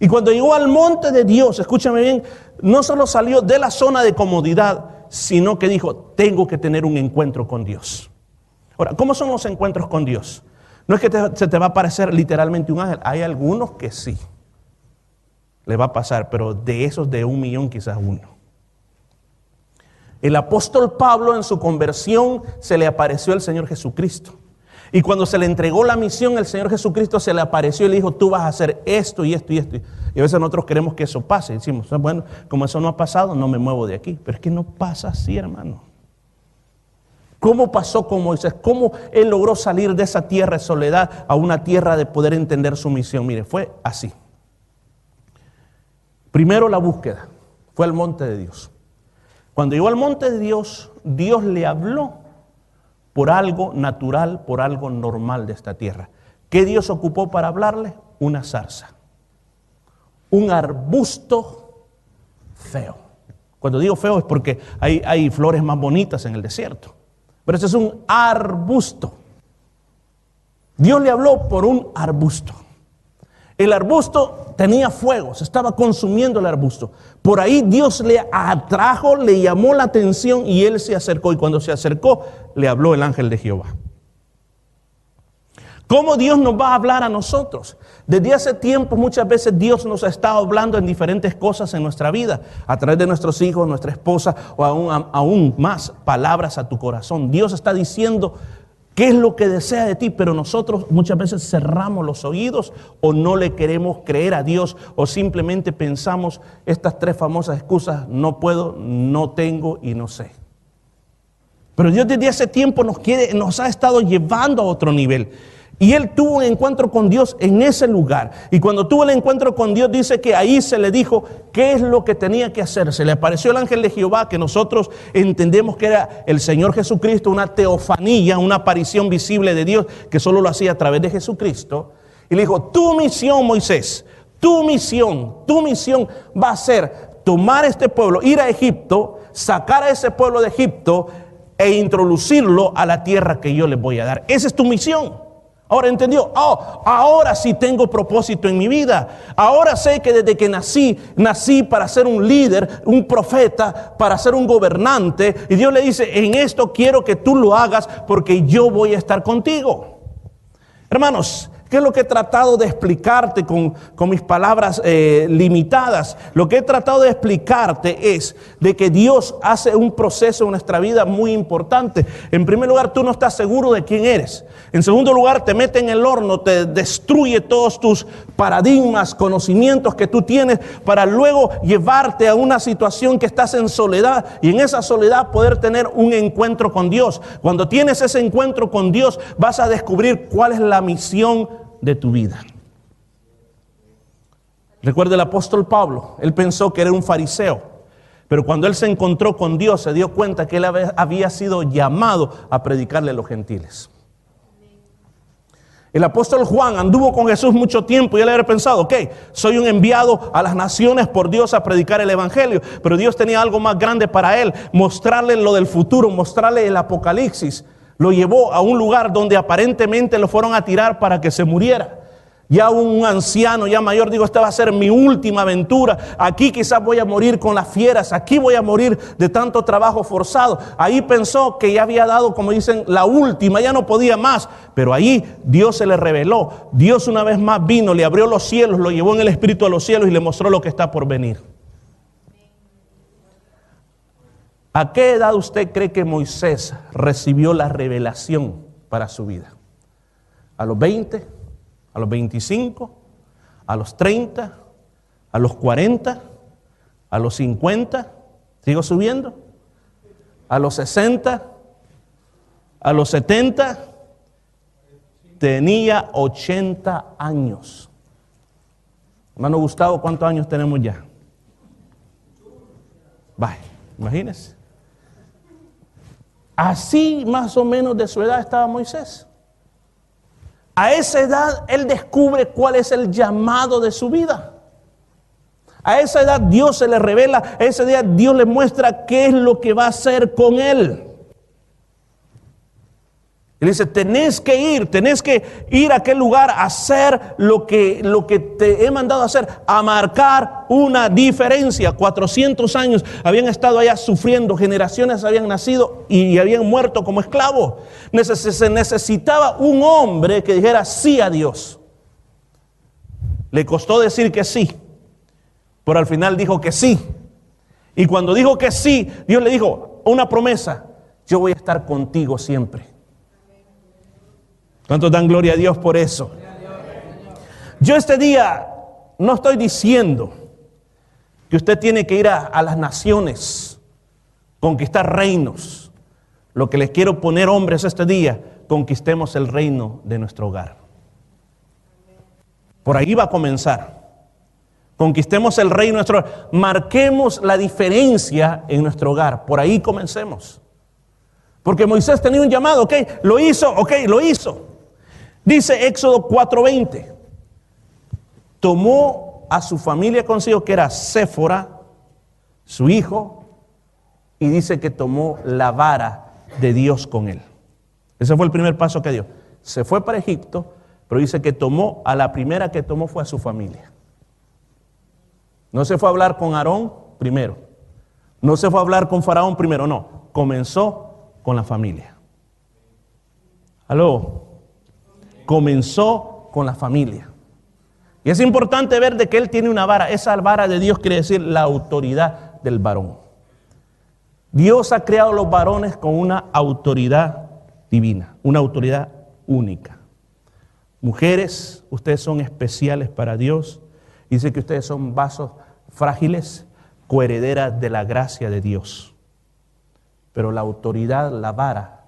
Y cuando llegó al monte de Dios, escúchame bien, no solo salió de la zona de comodidad, sino que dijo, tengo que tener un encuentro con Dios. Ahora, ¿cómo son los encuentros con Dios? No es que se te va a aparecer literalmente un ángel. Hay algunos que sí, le va a pasar, pero de esos de 1,000,000 quizás uno. El apóstol Pablo en su conversión se le apareció el Señor Jesucristo. Y cuando se le entregó la misión, el Señor Jesucristo se le apareció y le dijo, tú vas a hacer esto y esto y esto. Y a veces nosotros queremos que eso pase. Y decimos, bueno, como eso no ha pasado, no me muevo de aquí. Pero es que no pasa así, hermano. ¿Cómo pasó con Moisés? ¿Cómo él logró salir de esa tierra de soledad a una tierra de poder entender su misión? Mire, fue así. Primero la búsqueda. Fue al monte de Dios. Cuando llegó al monte de Dios, Dios le habló por algo natural, por algo normal de esta tierra. ¿Qué Dios ocupó para hablarle? Una zarza. Un arbusto feo. Cuando digo feo es porque hay flores más bonitas en el desierto. Pero ese es un arbusto. Dios le habló por un arbusto. El arbusto tenía fuego, se estaba consumiendo el arbusto. Por ahí Dios le atrajo, le llamó la atención y él se acercó. Y cuando se acercó, le habló el ángel de Jehová. ¿Cómo Dios nos va a hablar a nosotros? Desde hace tiempo muchas veces Dios nos ha estado hablando en diferentes cosas en nuestra vida. A través de nuestros hijos, nuestra esposa o aún más palabras a tu corazón. Dios está diciendo qué es lo que desea de ti, pero nosotros muchas veces cerramos los oídos o no le queremos creer a Dios o simplemente pensamos estas 3 famosas excusas: no puedo, no tengo y no sé. Pero Dios desde hace tiempo nos ha estado llevando a otro nivel. Y él tuvo un encuentro con Dios en ese lugar. Y cuando tuvo el encuentro con Dios, dice que ahí se le dijo qué es lo que tenía que hacer. Se le apareció el ángel de Jehová, que nosotros entendemos que era el Señor Jesucristo, una teofanía, una aparición visible de Dios, que solo lo hacía a través de Jesucristo. Y le dijo, tu misión, Moisés, tu misión va a ser tomar este pueblo, ir a Egipto, sacar a ese pueblo de Egipto e introducirlo a la tierra que yo les voy a dar. Esa es tu misión. Ahora entendió, ahora sí tengo propósito en mi vida. Ahora sé que desde que nací para ser un líder, un profeta, para ser un gobernante. Y Dios le dice, en esto quiero que tú lo hagas porque yo voy a estar contigo. Hermanos, ¿qué es lo que he tratado de explicarte con mis palabras limitadas? Lo que he tratado de explicarte es de que Dios hace un proceso en nuestra vida muy importante. En primer lugar, tú no estás seguro de quién eres. En segundo lugar, te mete en el horno, te destruye todos tus paradigmas, conocimientos que tú tienes para luego llevarte a una situación que estás en soledad y en esa soledad poder tener un encuentro con Dios. Cuando tienes ese encuentro con Dios, vas a descubrir cuál es la misión de tu vida. Recuerda el apóstol Pablo, él pensó que era un fariseo, pero cuando él se encontró con Dios se dio cuenta que él había sido llamado a predicarle a los gentiles. El apóstol Juan anduvo con Jesús mucho tiempo y él había pensado, soy un enviado a las naciones por Dios a predicar el evangelio, pero Dios tenía algo más grande para él, mostrarle lo del futuro, mostrarle el apocalipsis. Lo llevó a un lugar donde aparentemente lo fueron a tirar para que se muriera. Ya un anciano, ya mayor, digo, esta va a ser mi última aventura. Aquí quizás voy a morir con las fieras. Aquí voy a morir de tanto trabajo forzado. Ahí pensó que ya había dado, como dicen, la última, ya no podía más. Pero ahí Dios se le reveló. Dios una vez más vino, le abrió los cielos, lo llevó en el espíritu a los cielos y le mostró lo que está por venir. ¿A qué edad usted cree que Moisés recibió la revelación para su vida? ¿A los 20? ¿A los 25? ¿A los 30? ¿A los 40? ¿A los 50? ¿Sigo subiendo? ¿A los 60? ¿A los 70? Tenía 80 años. Hermano Gustavo, ¿cuántos años tenemos ya? Vaya, imagínense. Así más o menos de su edad estaba Moisés. A esa edad él descubre cuál es el llamado de su vida. A esa edad Dios se le revela, a esa edad Dios le muestra qué es lo que va a hacer con él. Él dice, tenés que ir a aquel lugar a hacer lo que te he mandado a hacer, a marcar una diferencia. 400 años habían estado allá sufriendo, generaciones habían nacido y habían muerto como esclavos. Se necesitaba un hombre que dijera sí a Dios. Le costó decir que sí, pero al final dijo que sí. Y cuando dijo que sí, Dios le dijo una promesa: yo voy a estar contigo siempre. ¿Cuántos dan gloria a Dios por eso? Yo este día no estoy diciendo que usted tiene que ir a las naciones, conquistar reinos. Lo que les quiero poner, hombres, este día, conquistemos el reino de nuestro hogar. Por ahí va a comenzar. Conquistemos el reino de nuestro hogar. Marquemos la diferencia en nuestro hogar. Por ahí comencemos. Porque Moisés tenía un llamado, ¿ok? Lo hizo. Dice Éxodo 4:20. Tomó a su familia consigo, que era Séfora, su hijo, y dice que tomó la vara de Dios con él. Ese fue el primer paso que dio. Se fue para Egipto, pero dice que a la primera que tomó fue a su familia. No se fue a hablar con Aarón primero. No se fue a hablar con Faraón primero, no. Comenzó con la familia. ¿Aló? Comenzó con la familia. Y es importante ver de que él tiene una vara. Esa vara de Dios quiere decir la autoridad del varón. Dios ha creado a los varones con una autoridad divina, una autoridad única. Mujeres, ustedes son especiales para Dios. Dice que ustedes son vasos frágiles, coherederas de la gracia de Dios. Pero la autoridad, la vara,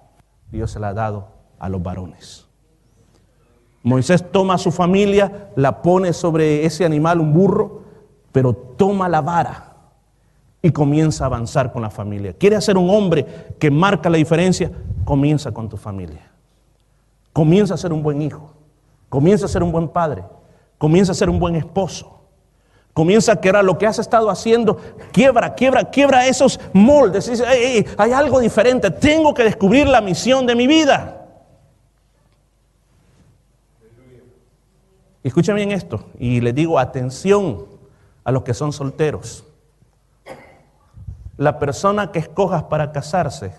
Dios se la ha dado a los varones. Moisés toma a su familia, la pone sobre ese animal, un burro, pero toma la vara y comienza a avanzar con la familia. ¿Quieres ser un hombre que marca la diferencia? Comienza con tu familia. Comienza a ser un buen hijo. Comienza a ser un buen padre. Comienza a ser un buen esposo. Comienza a quebrar lo que has estado haciendo. Quiebra esos moldes. Dice, hay algo diferente. Tengo que descubrir la misión de mi vida. Escuchen bien esto, y les digo atención a los que son solteros. La persona que escojas para casarse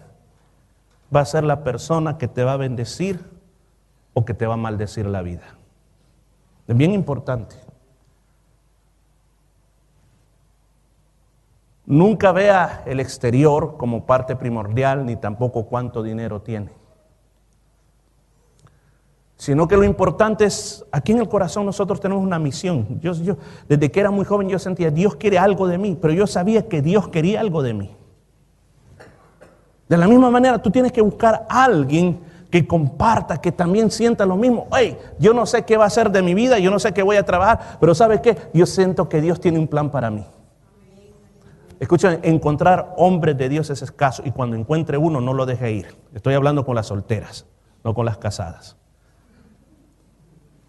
va a ser la persona que te va a bendecir o que te va a maldecir la vida. Es bien importante. Nunca vea el exterior como parte primordial, ni tampoco cuánto dinero tiene. Sino que lo importante es, aquí en el corazón nosotros tenemos una misión. Yo desde que era muy joven yo sentía, Dios quiere algo de mí, pero yo sabía que Dios quería algo de mí. De la misma manera, tú tienes que buscar a alguien que comparta, que también sienta lo mismo. Hey, yo no sé qué va a ser de mi vida, yo no sé qué voy a trabajar, pero ¿sabe qué? Yo siento que Dios tiene un plan para mí. Escuchen, encontrar hombres de Dios es escaso, y cuando encuentre uno, no lo deje ir. Estoy hablando con las solteras, no con las casadas.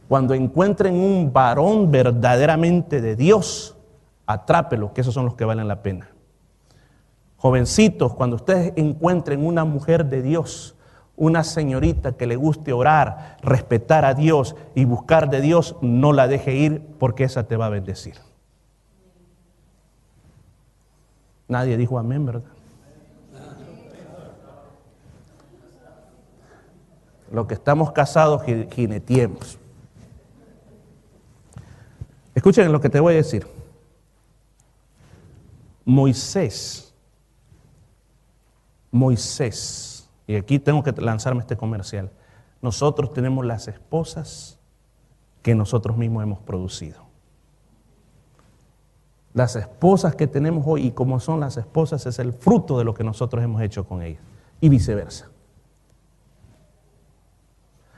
Cuando encuentren un varón verdaderamente de Dios, atrápelo, que esos son los que valen la pena. Jovencitos, cuando ustedes encuentren una mujer de Dios, Una señorita que le guste orar, respetar a Dios y buscar de Dios, no la deje ir porque esa te va a bendecir. Nadie dijo amén, ¿verdad? Los que estamos casados, jineteemos. Escuchen lo que te voy a decir. Moisés, y aquí tengo que lanzarme este comercial. Nosotros tenemos las esposas que nosotros mismos hemos producido. Las esposas que tenemos hoy y como son las esposas es el fruto de lo que nosotros hemos hecho con ellas y viceversa.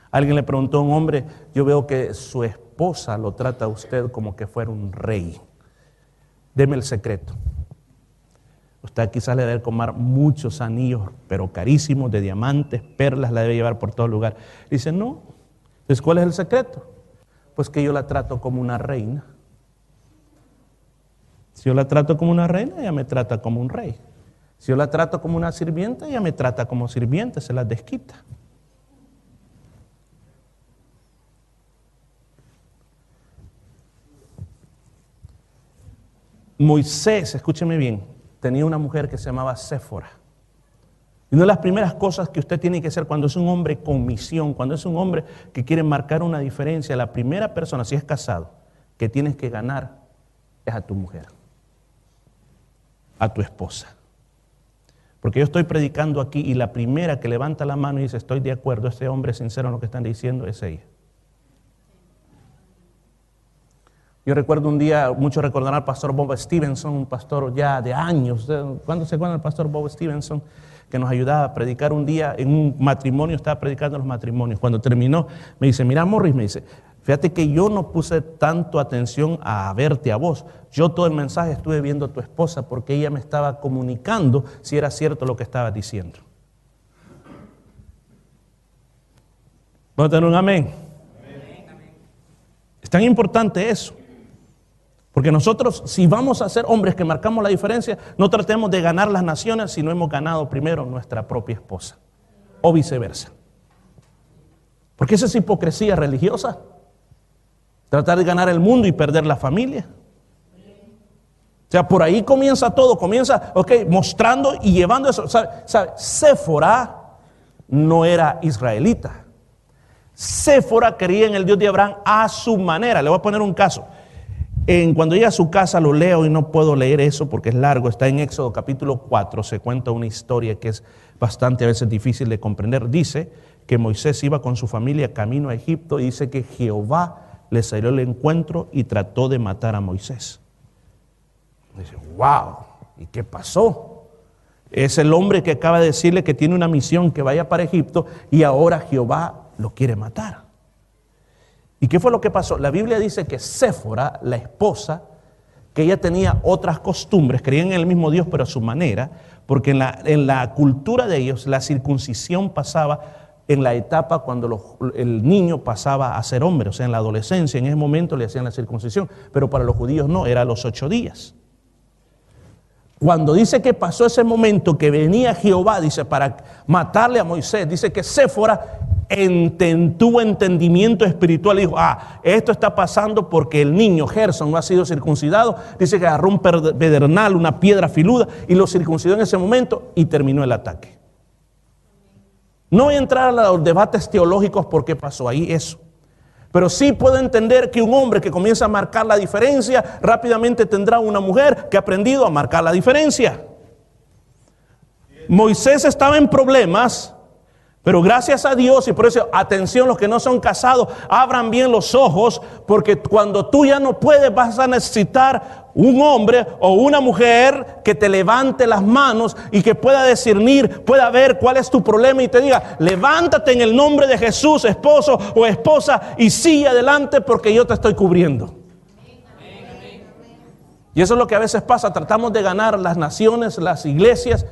Alguien le preguntó a un hombre, yo veo que su esposa lo trata a usted como que fuera un rey. Deme el secreto. Usted quizás le debe comprar muchos anillos, pero carísimos, de diamantes, perlas, la debe llevar por todo lugar. Dice, no. Entonces, ¿cuál es el secreto? Pues que yo la trato como una reina. Si yo la trato como una reina, ella me trata como un rey. Si yo la trato como una sirvienta, ella me trata como sirvienta, se las desquita. Moisés, escúcheme bien, tenía una mujer que se llamaba Séfora. Y una de las primeras cosas que usted tiene que hacer cuando es un hombre con misión, cuando es un hombre que quiere marcar una diferencia, la primera persona, si es casado, que tienes que ganar es a tu mujer, a tu esposa. Porque yo estoy predicando aquí y la primera que levanta la mano y dice, estoy de acuerdo, este hombre es sincero en lo que están diciendo, es ella. Yo recuerdo un día, muchos recordarán al pastor Bob Stevenson, un pastor ya de años. ¿Cuándo se acuerdan del pastor Bob Stevenson? Que nos ayudaba a predicar un día en un matrimonio, estaba predicando los matrimonios. Cuando terminó, me dice, mira Morris, me dice, fíjate que yo no puse tanto atención a verte a vos. Yo todo el mensaje estuve viendo a tu esposa porque ella me estaba comunicando si era cierto lo que estaba diciendo. ¿Vamos a tener un amén? Es tan importante eso. Porque nosotros, si vamos a ser hombres que marcamos la diferencia, no tratemos de ganar las naciones si no hemos ganado primero nuestra propia esposa. O viceversa. Porque esa es hipocresía religiosa. Tratar de ganar el mundo y perder la familia. O sea, por ahí comienza todo. Comienza, mostrando y llevando eso. ¿Sabe? Séfora no era israelita. Séfora creía en el Dios de Abraham a su manera. Le voy a poner un caso. Cuando llegue a su casa lo leo y no puedo leer eso porque es largo. Está en Éxodo capítulo 4. Se cuenta una historia que es bastante a veces difícil de comprender. Dice que Moisés iba con su familia camino a Egipto y dice que Jehová le salió al encuentro y trató de matar a Moisés. Dice, wow, ¿y qué pasó? Es el hombre que acaba de decirle que tiene una misión que vaya para Egipto y ahora Jehová lo quiere matar. ¿Y qué fue lo que pasó? La Biblia dice que Séfora, la esposa, que ella tenía otras costumbres, creían en el mismo Dios pero a su manera, porque en la cultura de ellos la circuncisión pasaba en la etapa cuando el niño pasaba a ser hombre, o sea en la adolescencia, en ese momento le hacían la circuncisión, pero para los judíos no, era a los 8 días. Cuando dice que pasó ese momento que venía Jehová, dice, para matarle a Moisés, dice que Séfora tuvo entendimiento espiritual y dijo, esto está pasando porque el niño Gerson no ha sido circuncidado. Dice que agarró un pedernal, una piedra filuda y lo circuncidó en ese momento y terminó el ataque. No voy a entrar a los debates teológicos por qué pasó ahí eso. Pero sí puedo entender que un hombre que comienza a marcar la diferencia, rápidamente tendrá una mujer que ha aprendido a marcar la diferencia. Moisés estaba en problemas, pero gracias a Dios, y por eso, atención los que no son casados, abran bien los ojos, porque cuando tú ya no puedes, vas a necesitar un hombre o una mujer que te levante las manos y que pueda discernir, pueda ver cuál es tu problema y te diga, levántate en el nombre de Jesús, esposo o esposa, y sigue adelante porque yo te estoy cubriendo. Y eso es lo que a veces pasa, tratamos de ganar las naciones, las iglesias,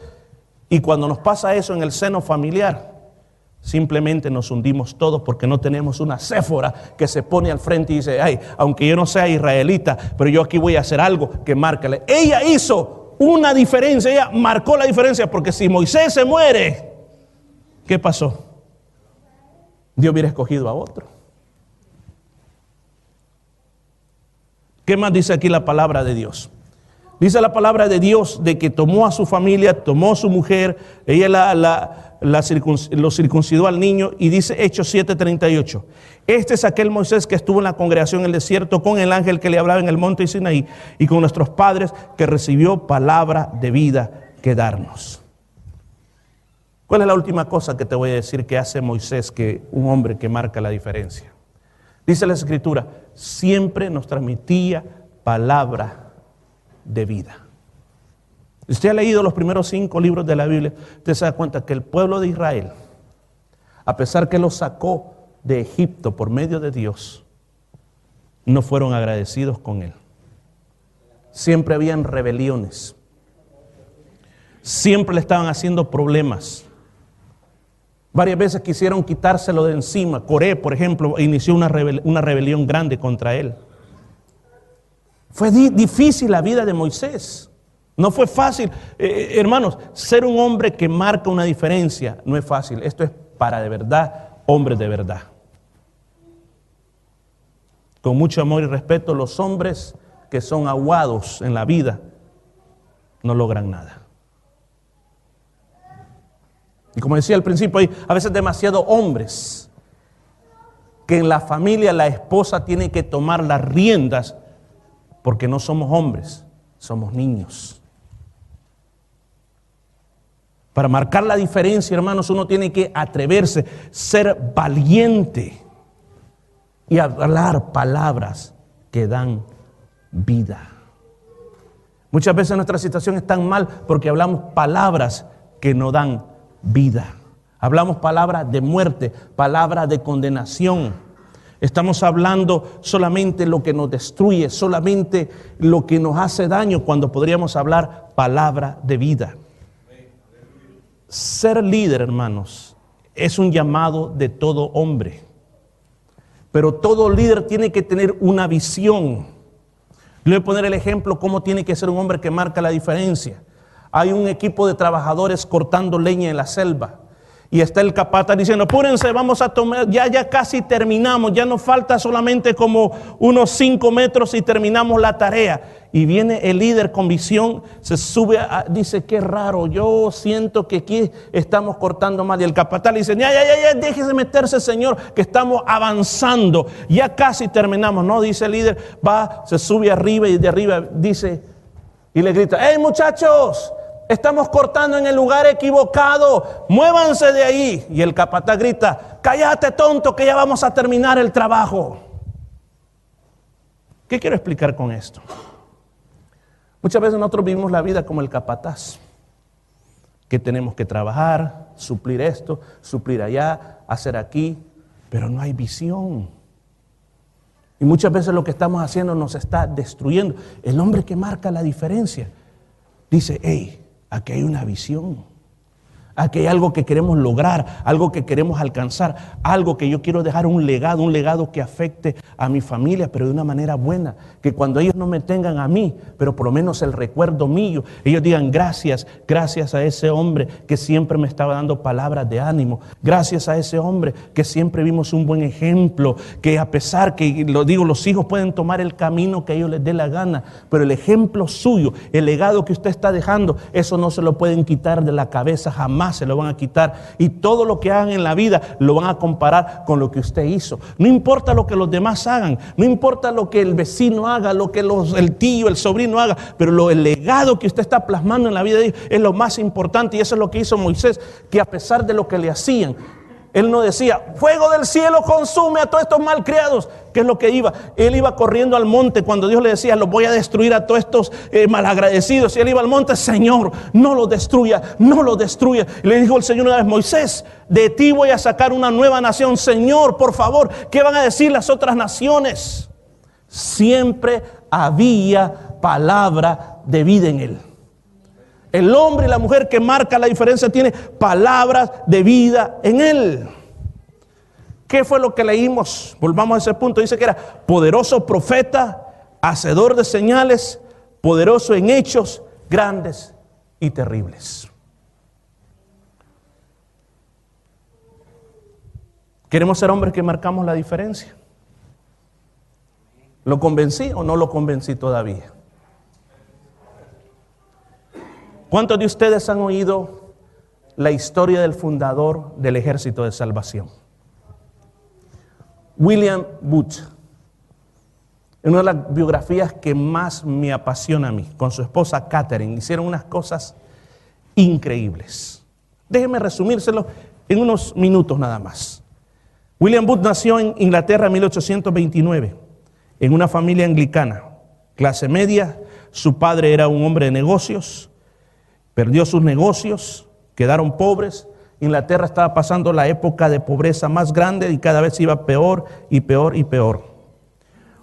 y cuando nos pasa eso en el seno familiar, simplemente nos hundimos todos porque no tenemos una Séfora que se pone al frente y dice, aunque yo no sea israelita, pero yo aquí voy a hacer algo que márcale. Ella hizo una diferencia, ella marcó la diferencia, porque si Moisés se muere, ¿qué pasó? Dios hubiera escogido a otro. ¿Qué más dice aquí la palabra de Dios? Dice la palabra de Dios de que tomó a su familia, tomó a su mujer, ella lo circuncidó al niño, y dice Hechos 7:38. Este es aquel Moisés que estuvo en la congregación en el desierto con el ángel que le hablaba en el monte de Sinaí y con nuestros padres, que recibió palabra de vida que darnos. ¿Cuál es la última cosa que te voy a decir que hace Moisés, que un hombre que marca la diferencia? Dice la Escritura, siempre nos transmitía palabra de vida. Usted ha leído los primeros 5 libros de la Biblia, usted se da cuenta que el pueblo de Israel, a pesar que lo sacó de Egipto por medio de Dios, no fueron agradecidos con él. Siempre habían rebeliones. Siempre le estaban haciendo problemas. Varias veces quisieron quitárselo de encima. Coré, por ejemplo, inició una rebelión grande contra él. Fue difícil la vida de Moisés. No fue fácil. Hermanos, ser un hombre que marca una diferencia no es fácil. Esto es para de verdad, hombres de verdad. Con mucho amor y respeto, los hombres que son aguados en la vida no logran nada. Y como decía al principio, hay a veces demasiados hombres que en la familia la esposa tiene que tomar las riendas porque no somos hombres, somos niños. Para marcar la diferencia, hermanos, uno tiene que atreverse, ser valiente y hablar palabras que dan vida. Muchas veces nuestra situación es tan mal porque hablamos palabras que no dan vida. Hablamos palabras de muerte, palabras de condenación. Estamos hablando solamente lo que nos destruye, solamente lo que nos hace daño, cuando podríamos hablar palabra de vida. Ser líder, hermanos, es un llamado de todo hombre. Pero todo líder tiene que tener una visión. Le voy a poner el ejemplo cómo tiene que ser un hombre que marca la diferencia. Hay un equipo de trabajadores cortando leña en la selva. Y está el capataz diciendo, apúrense, vamos a tomar, ya casi terminamos, ya nos falta solamente como unos 5 metros y terminamos la tarea. Y viene el líder con visión, se sube, dice, qué raro, yo siento que aquí estamos cortando mal. Y el capataz le dice, ya, déjese meterse, señor, que estamos avanzando, ya casi terminamos. No, dice el líder, va, se sube arriba y de arriba dice, y le grita, hey muchachos, estamos cortando en el lugar equivocado, muévanse de ahí. Y el capataz grita, cállate tonto, que ya vamos a terminar el trabajo. ¿Qué quiero explicar con esto? Muchas veces nosotros vivimos la vida como el capataz, que tenemos que trabajar, suplir esto, suplir allá, hacer aquí, pero no hay visión. Y muchas veces lo que estamos haciendo nos está destruyendo. El hombre que marca la diferencia dice, hey, aquí hay una visión, aquí hay algo que queremos lograr, algo que queremos alcanzar, algo que yo quiero dejar, un legado que afecte a mi familia, pero de una manera buena, que cuando ellos no me tengan a mí, pero por lo menos el recuerdo mío, ellos digan gracias a ese hombre que siempre me estaba dando palabras de ánimo, gracias a ese hombre que siempre vimos un buen ejemplo, que a pesar que, lo digo, los hijos pueden tomar el camino que a ellos les dé la gana, pero el ejemplo suyo, el legado que usted está dejando, eso no se lo pueden quitar de la cabeza, jamás se lo van a quitar, y todo lo que hagan en la vida lo van a comparar con lo que usted hizo. No importa lo que los demás hagan, no importa lo que el vecino haga, lo que el tío, el sobrino haga, pero el legado que usted está plasmando en la vida de ellos es lo más importante, y eso es lo que hizo Moisés, que a pesar de lo que le hacían, él no decía, fuego del cielo consume a todos estos malcriados. ¿Qué es lo que iba? Él iba corriendo al monte cuando Dios le decía, los voy a destruir a todos estos malagradecidos. Y él iba al monte, Señor, no los destruya, no los destruya. Y le dijo el Señor una vez, Moisés, de ti voy a sacar una nueva nación. Señor, por favor, ¿qué van a decir las otras naciones? Siempre había palabra de vida en él. El hombre y la mujer que marca la diferencia tiene palabras de vida en él. ¿Qué fue lo que leímos? Volvamos a ese punto. Dice que era poderoso profeta, hacedor de señales, poderoso en hechos grandes y terribles. Queremos ser hombres que marcamos la diferencia. ¿Lo convencí o no lo convencí todavía? ¿Cuántos de ustedes han oído la historia del fundador del Ejército de Salvación? William Booth. Una de las biografías que más me apasiona a mí, con su esposa Catherine, hicieron unas cosas increíbles. Déjenme resumírselo en unos minutos nada más. William Booth nació en Inglaterra en 1829, en una familia anglicana, clase media. Su padre era un hombre de negocios, perdió sus negocios, quedaron pobres. Inglaterra estaba pasando la época de pobreza más grande y cada vez iba peor y peor y peor.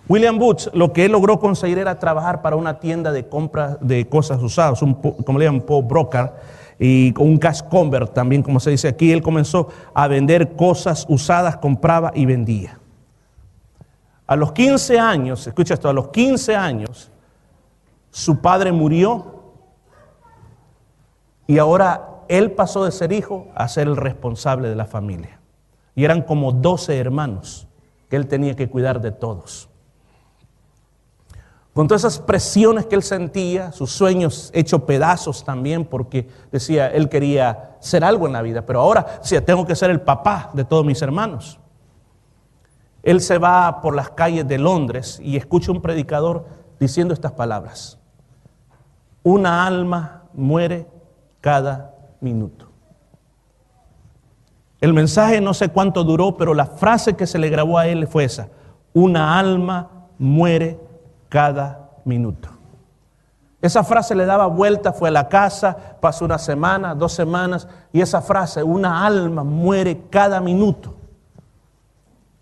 William Booth, lo que él logró conseguir era trabajar para una tienda de compra de cosas usadas, como le llaman, broker, y con un cash convert también, como se dice aquí. Él comenzó a vender cosas usadas, compraba y vendía. A los 15 años, escucha esto, a los 15 años, su padre murió y ahora él pasó de ser hijo a ser el responsable de la familia. Y eran como 12 hermanos que él tenía que cuidar de todos. Con todas esas presiones que él sentía, sus sueños hechos pedazos también, porque decía, él quería ser algo en la vida, pero ahora sí, tengo que ser el papá de todos mis hermanos. Él se va por las calles de Londres y escucha un predicador diciendo estas palabras: una alma muere cada minuto. El mensaje no sé cuánto duró, pero la frase que se le grabó a él fue esa: una alma muere cada minuto. Esa frase le daba vuelta, fue a la casa, pasó una semana, 2 semanas, y esa frase, una alma muere cada minuto,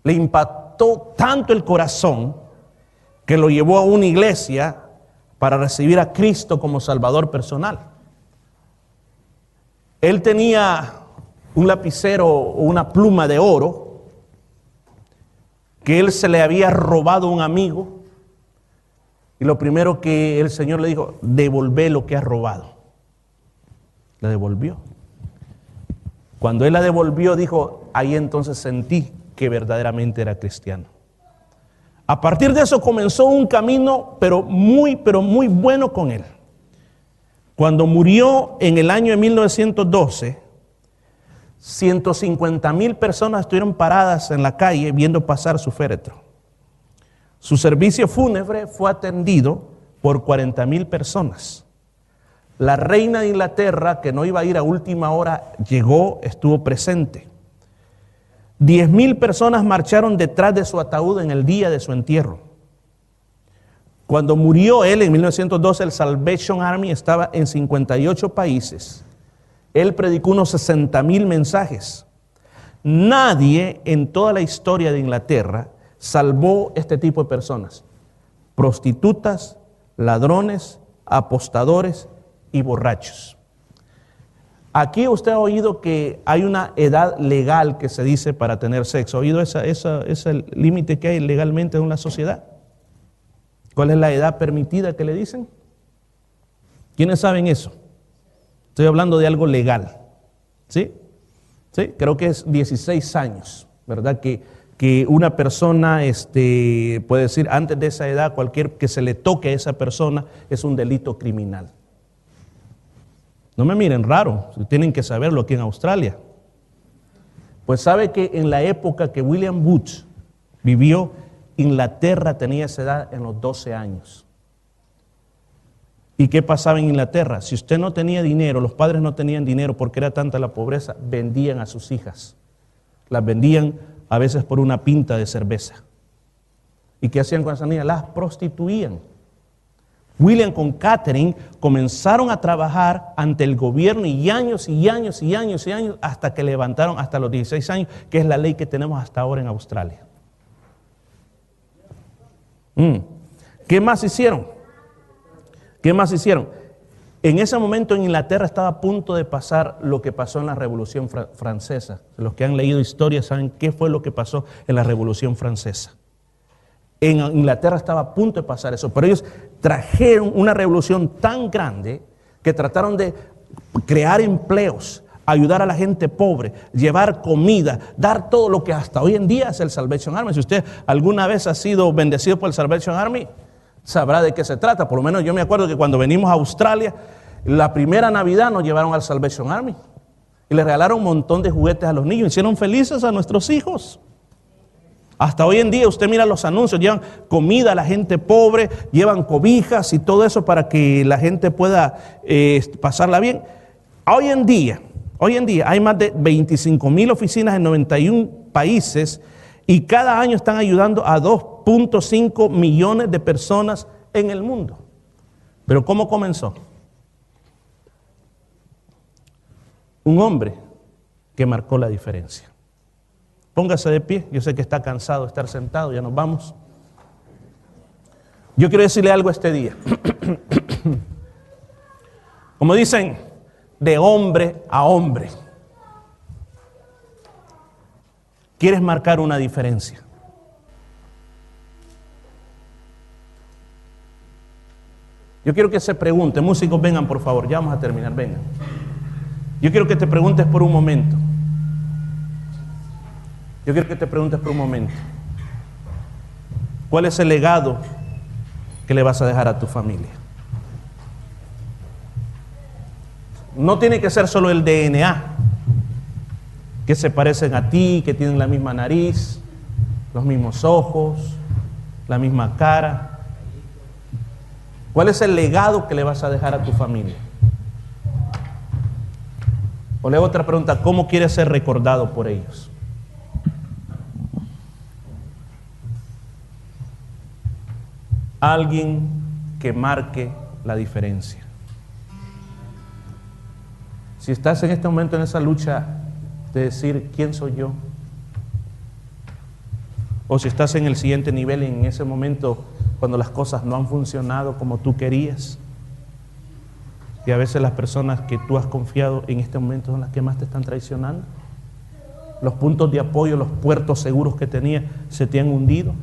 le impactó tanto el corazón que lo llevó a una iglesia para recibir a Cristo como Salvador personal. Él tenía un lapicero o una pluma de oro que él se le había robado a un amigo, y lo primero que el Señor le dijo: devolvé lo que has robado. Le devolvió. Cuando él la devolvió, dijo, ahí entonces sentí que verdaderamente era cristiano. A partir de eso comenzó un camino, pero muy bueno con él. Cuando murió en el año de 1912, 150,000 personas estuvieron paradas en la calle viendo pasar su féretro. Su servicio fúnebre fue atendido por 40,000 personas. La reina de Inglaterra, que no iba a ir a última hora, llegó, estuvo presente. 10,000 personas marcharon detrás de su ataúd en el día de su entierro. Cuando murió él en 1912, el Salvation Army estaba en 58 países. Él predicó unos 60,000 mensajes. Nadie en toda la historia de Inglaterra salvó este tipo de personas: prostitutas, ladrones, apostadores y borrachos. Aquí usted ha oído que hay una edad legal que se dice para tener sexo. ¿Ha oído ese límite que hay legalmente en una sociedad? ¿Cuál es la edad permitida que le dicen? ¿Quiénes saben eso? Estoy hablando de algo legal. ¿Sí? Sí, creo que es 16 años, ¿verdad? Que una persona puede decir, antes de esa edad, cualquier que se le toque a esa persona es un delito criminal. No me miren raro, tienen que saberlo aquí en Australia. Pues sabe que en la época que William Booth vivió, Inglaterra tenía esa edad en los 12 años. ¿Y qué pasaba en Inglaterra? Si usted no tenía dinero, los padres no tenían dinero porque era tanta la pobreza, vendían a sus hijas. Las vendían a veces por una pinta de cerveza. ¿Y qué hacían con esas niñas? Las prostituían. William con Catherine comenzaron a trabajar ante el gobierno y años hasta que levantaron hasta los 16 años, que es la ley que tenemos hasta ahora en Australia. ¿Qué más hicieron? ¿Qué más hicieron? En ese momento en Inglaterra estaba a punto de pasar lo que pasó en la Revolución Francesa. Los que han leído historia saben qué fue lo que pasó en la Revolución Francesa. En Inglaterra estaba a punto de pasar eso, pero ellos trajeron una revolución tan grande que trataron de crear empleos. ayudar a la gente pobre, llevar comida, dar todo lo que hasta hoy en día es el Salvation Army. Si usted alguna vez ha sido bendecido por el Salvation Army, sabrá de qué se trata. Por lo menos yo me acuerdo que cuando venimos a Australia, la primera Navidad nos llevaron al Salvation Army y le regalaron un montón de juguetes a los niños, hicieron felices a nuestros hijos. Hasta hoy en día usted mira los anuncios, llevan comida a la gente pobre, llevan cobijas y todo eso para que la gente pueda pasarla bien. Hoy en día hay más de 25,000 oficinas en 91 países y cada año están ayudando a 2.5 millones de personas en el mundo. Pero ¿cómo comenzó? Un hombre que marcó la diferencia. Póngase de pie, yo sé que está cansado de estar sentado, ya nos vamos. Yo quiero decirle algo este día. Como dicen, de hombre a hombre. ¿Quieres marcar una diferencia? Yo quiero que se pregunte, músicos vengan por favor, ya vamos a terminar, vengan. Yo quiero que te preguntes por un momento. ¿Cuál es el legado que le vas a dejar a tu familia? No tiene que ser solo el DNA, que se parecen a ti, que tienen la misma nariz, los mismos ojos, la misma cara. ¿Cuál es el legado que le vas a dejar a tu familia? O le hago otra pregunta, ¿cómo quieres ser recordado por ellos? Alguien que marque la diferencia. Si estás en este momento en esa lucha de decir ¿quién soy yo? O si estás en el siguiente nivel, en ese momento cuando las cosas no han funcionado como tú querías, y a veces las personas que tú has confiado en este momento son las que más te están traicionando. Los puntos de apoyo, los puertos seguros que tenías se te han hundido.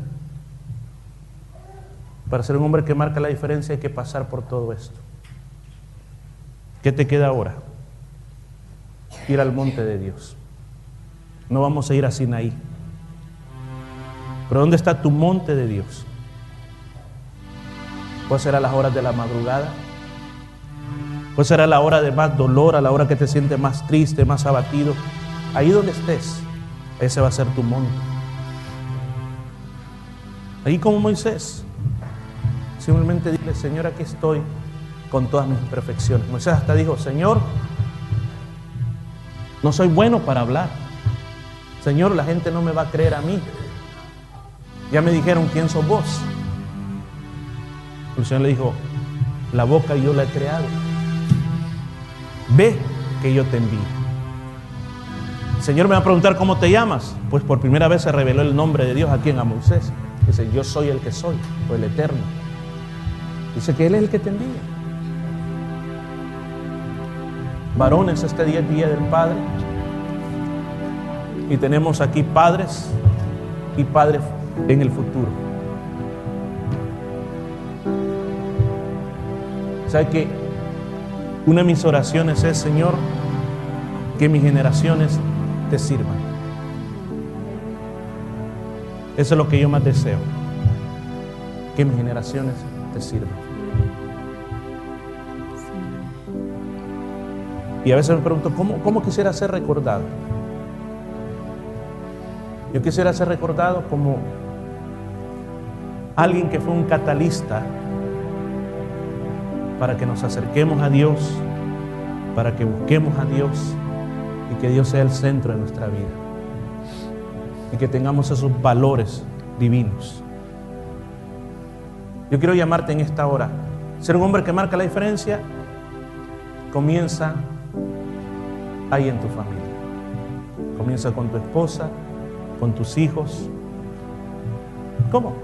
Para ser un hombre que marca la diferencia hay que pasar por todo esto. ¿Qué te queda ahora? Ir al monte de Dios. No vamos a ir a Sinaí. Pero ¿dónde está tu monte de Dios? Puede ser a las horas de la madrugada, puede ser a la hora de más dolor, a la hora que te sientes más triste, más abatido. Ahí donde estés, ese va a ser tu monte. Ahí como Moisés, simplemente dile, Señor, aquí estoy con todas mis imperfecciones. Moisés hasta dijo, Señor, no soy bueno para hablar. Señor, la gente no me va a creer a mí. Ya me dijeron, ¿quién sos vos? El Señor le dijo, la boca yo la he creado. Ve que yo te envío. El Señor me va a preguntar, ¿cómo te llamas? Pues por primera vez se reveló el nombre de Dios aquí en Moisés. Dice, yo soy el que soy, o el Eterno. Dice que Él es el que te envía. Varones, este día es día del Padre. Y tenemos aquí padres y padres en el futuro. ¿Sabe qué? Una de mis oraciones es, Señor, que mis generaciones te sirvan. Eso es lo que yo más deseo. Que mis generaciones te sirvan. Y a veces me pregunto, ¿cómo quisiera ser recordado? Yo quisiera ser recordado como alguien que fue un catalista para que nos acerquemos a Dios, para que busquemos a Dios y que Dios sea el centro de nuestra vida y que tengamos esos valores divinos. Yo quiero llamarte en esta hora. Ser un hombre que marca la diferencia comienza ahí en tu familia. Comienza con tu esposa, con tus hijos. ¿Cómo?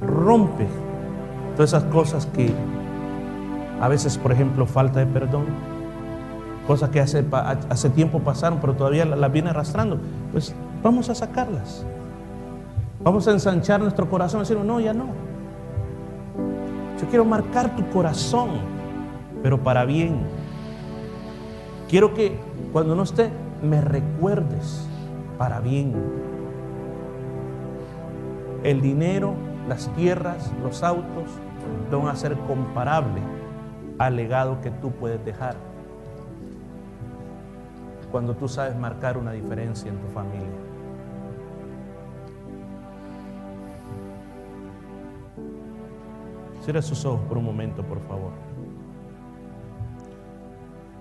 Rompe todas esas cosas que a veces, por ejemplo, falta de perdón, cosas que hace tiempo pasaron pero todavía las viene arrastrando. Pues vamos a sacarlas. Vamos a ensanchar nuestro corazón y decir, no, ya no. Yo quiero marcar tu corazón, pero para bien. quiero que cuando no esté, me recuerdes para bien. El dinero, las tierras, los autos no van a ser comparables al legado que tú puedes dejar cuando tú sabes marcar una diferencia en tu familia. Cierra sus ojos por un momento, por favor.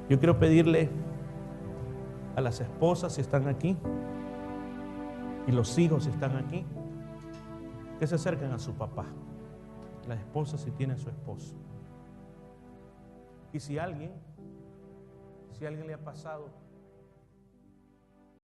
Yo quiero pedirle a las esposas si están aquí y los hijos si están aquí, que se acerquen a su papá. Las esposas si tienen su esposo. Y si alguien le ha pasado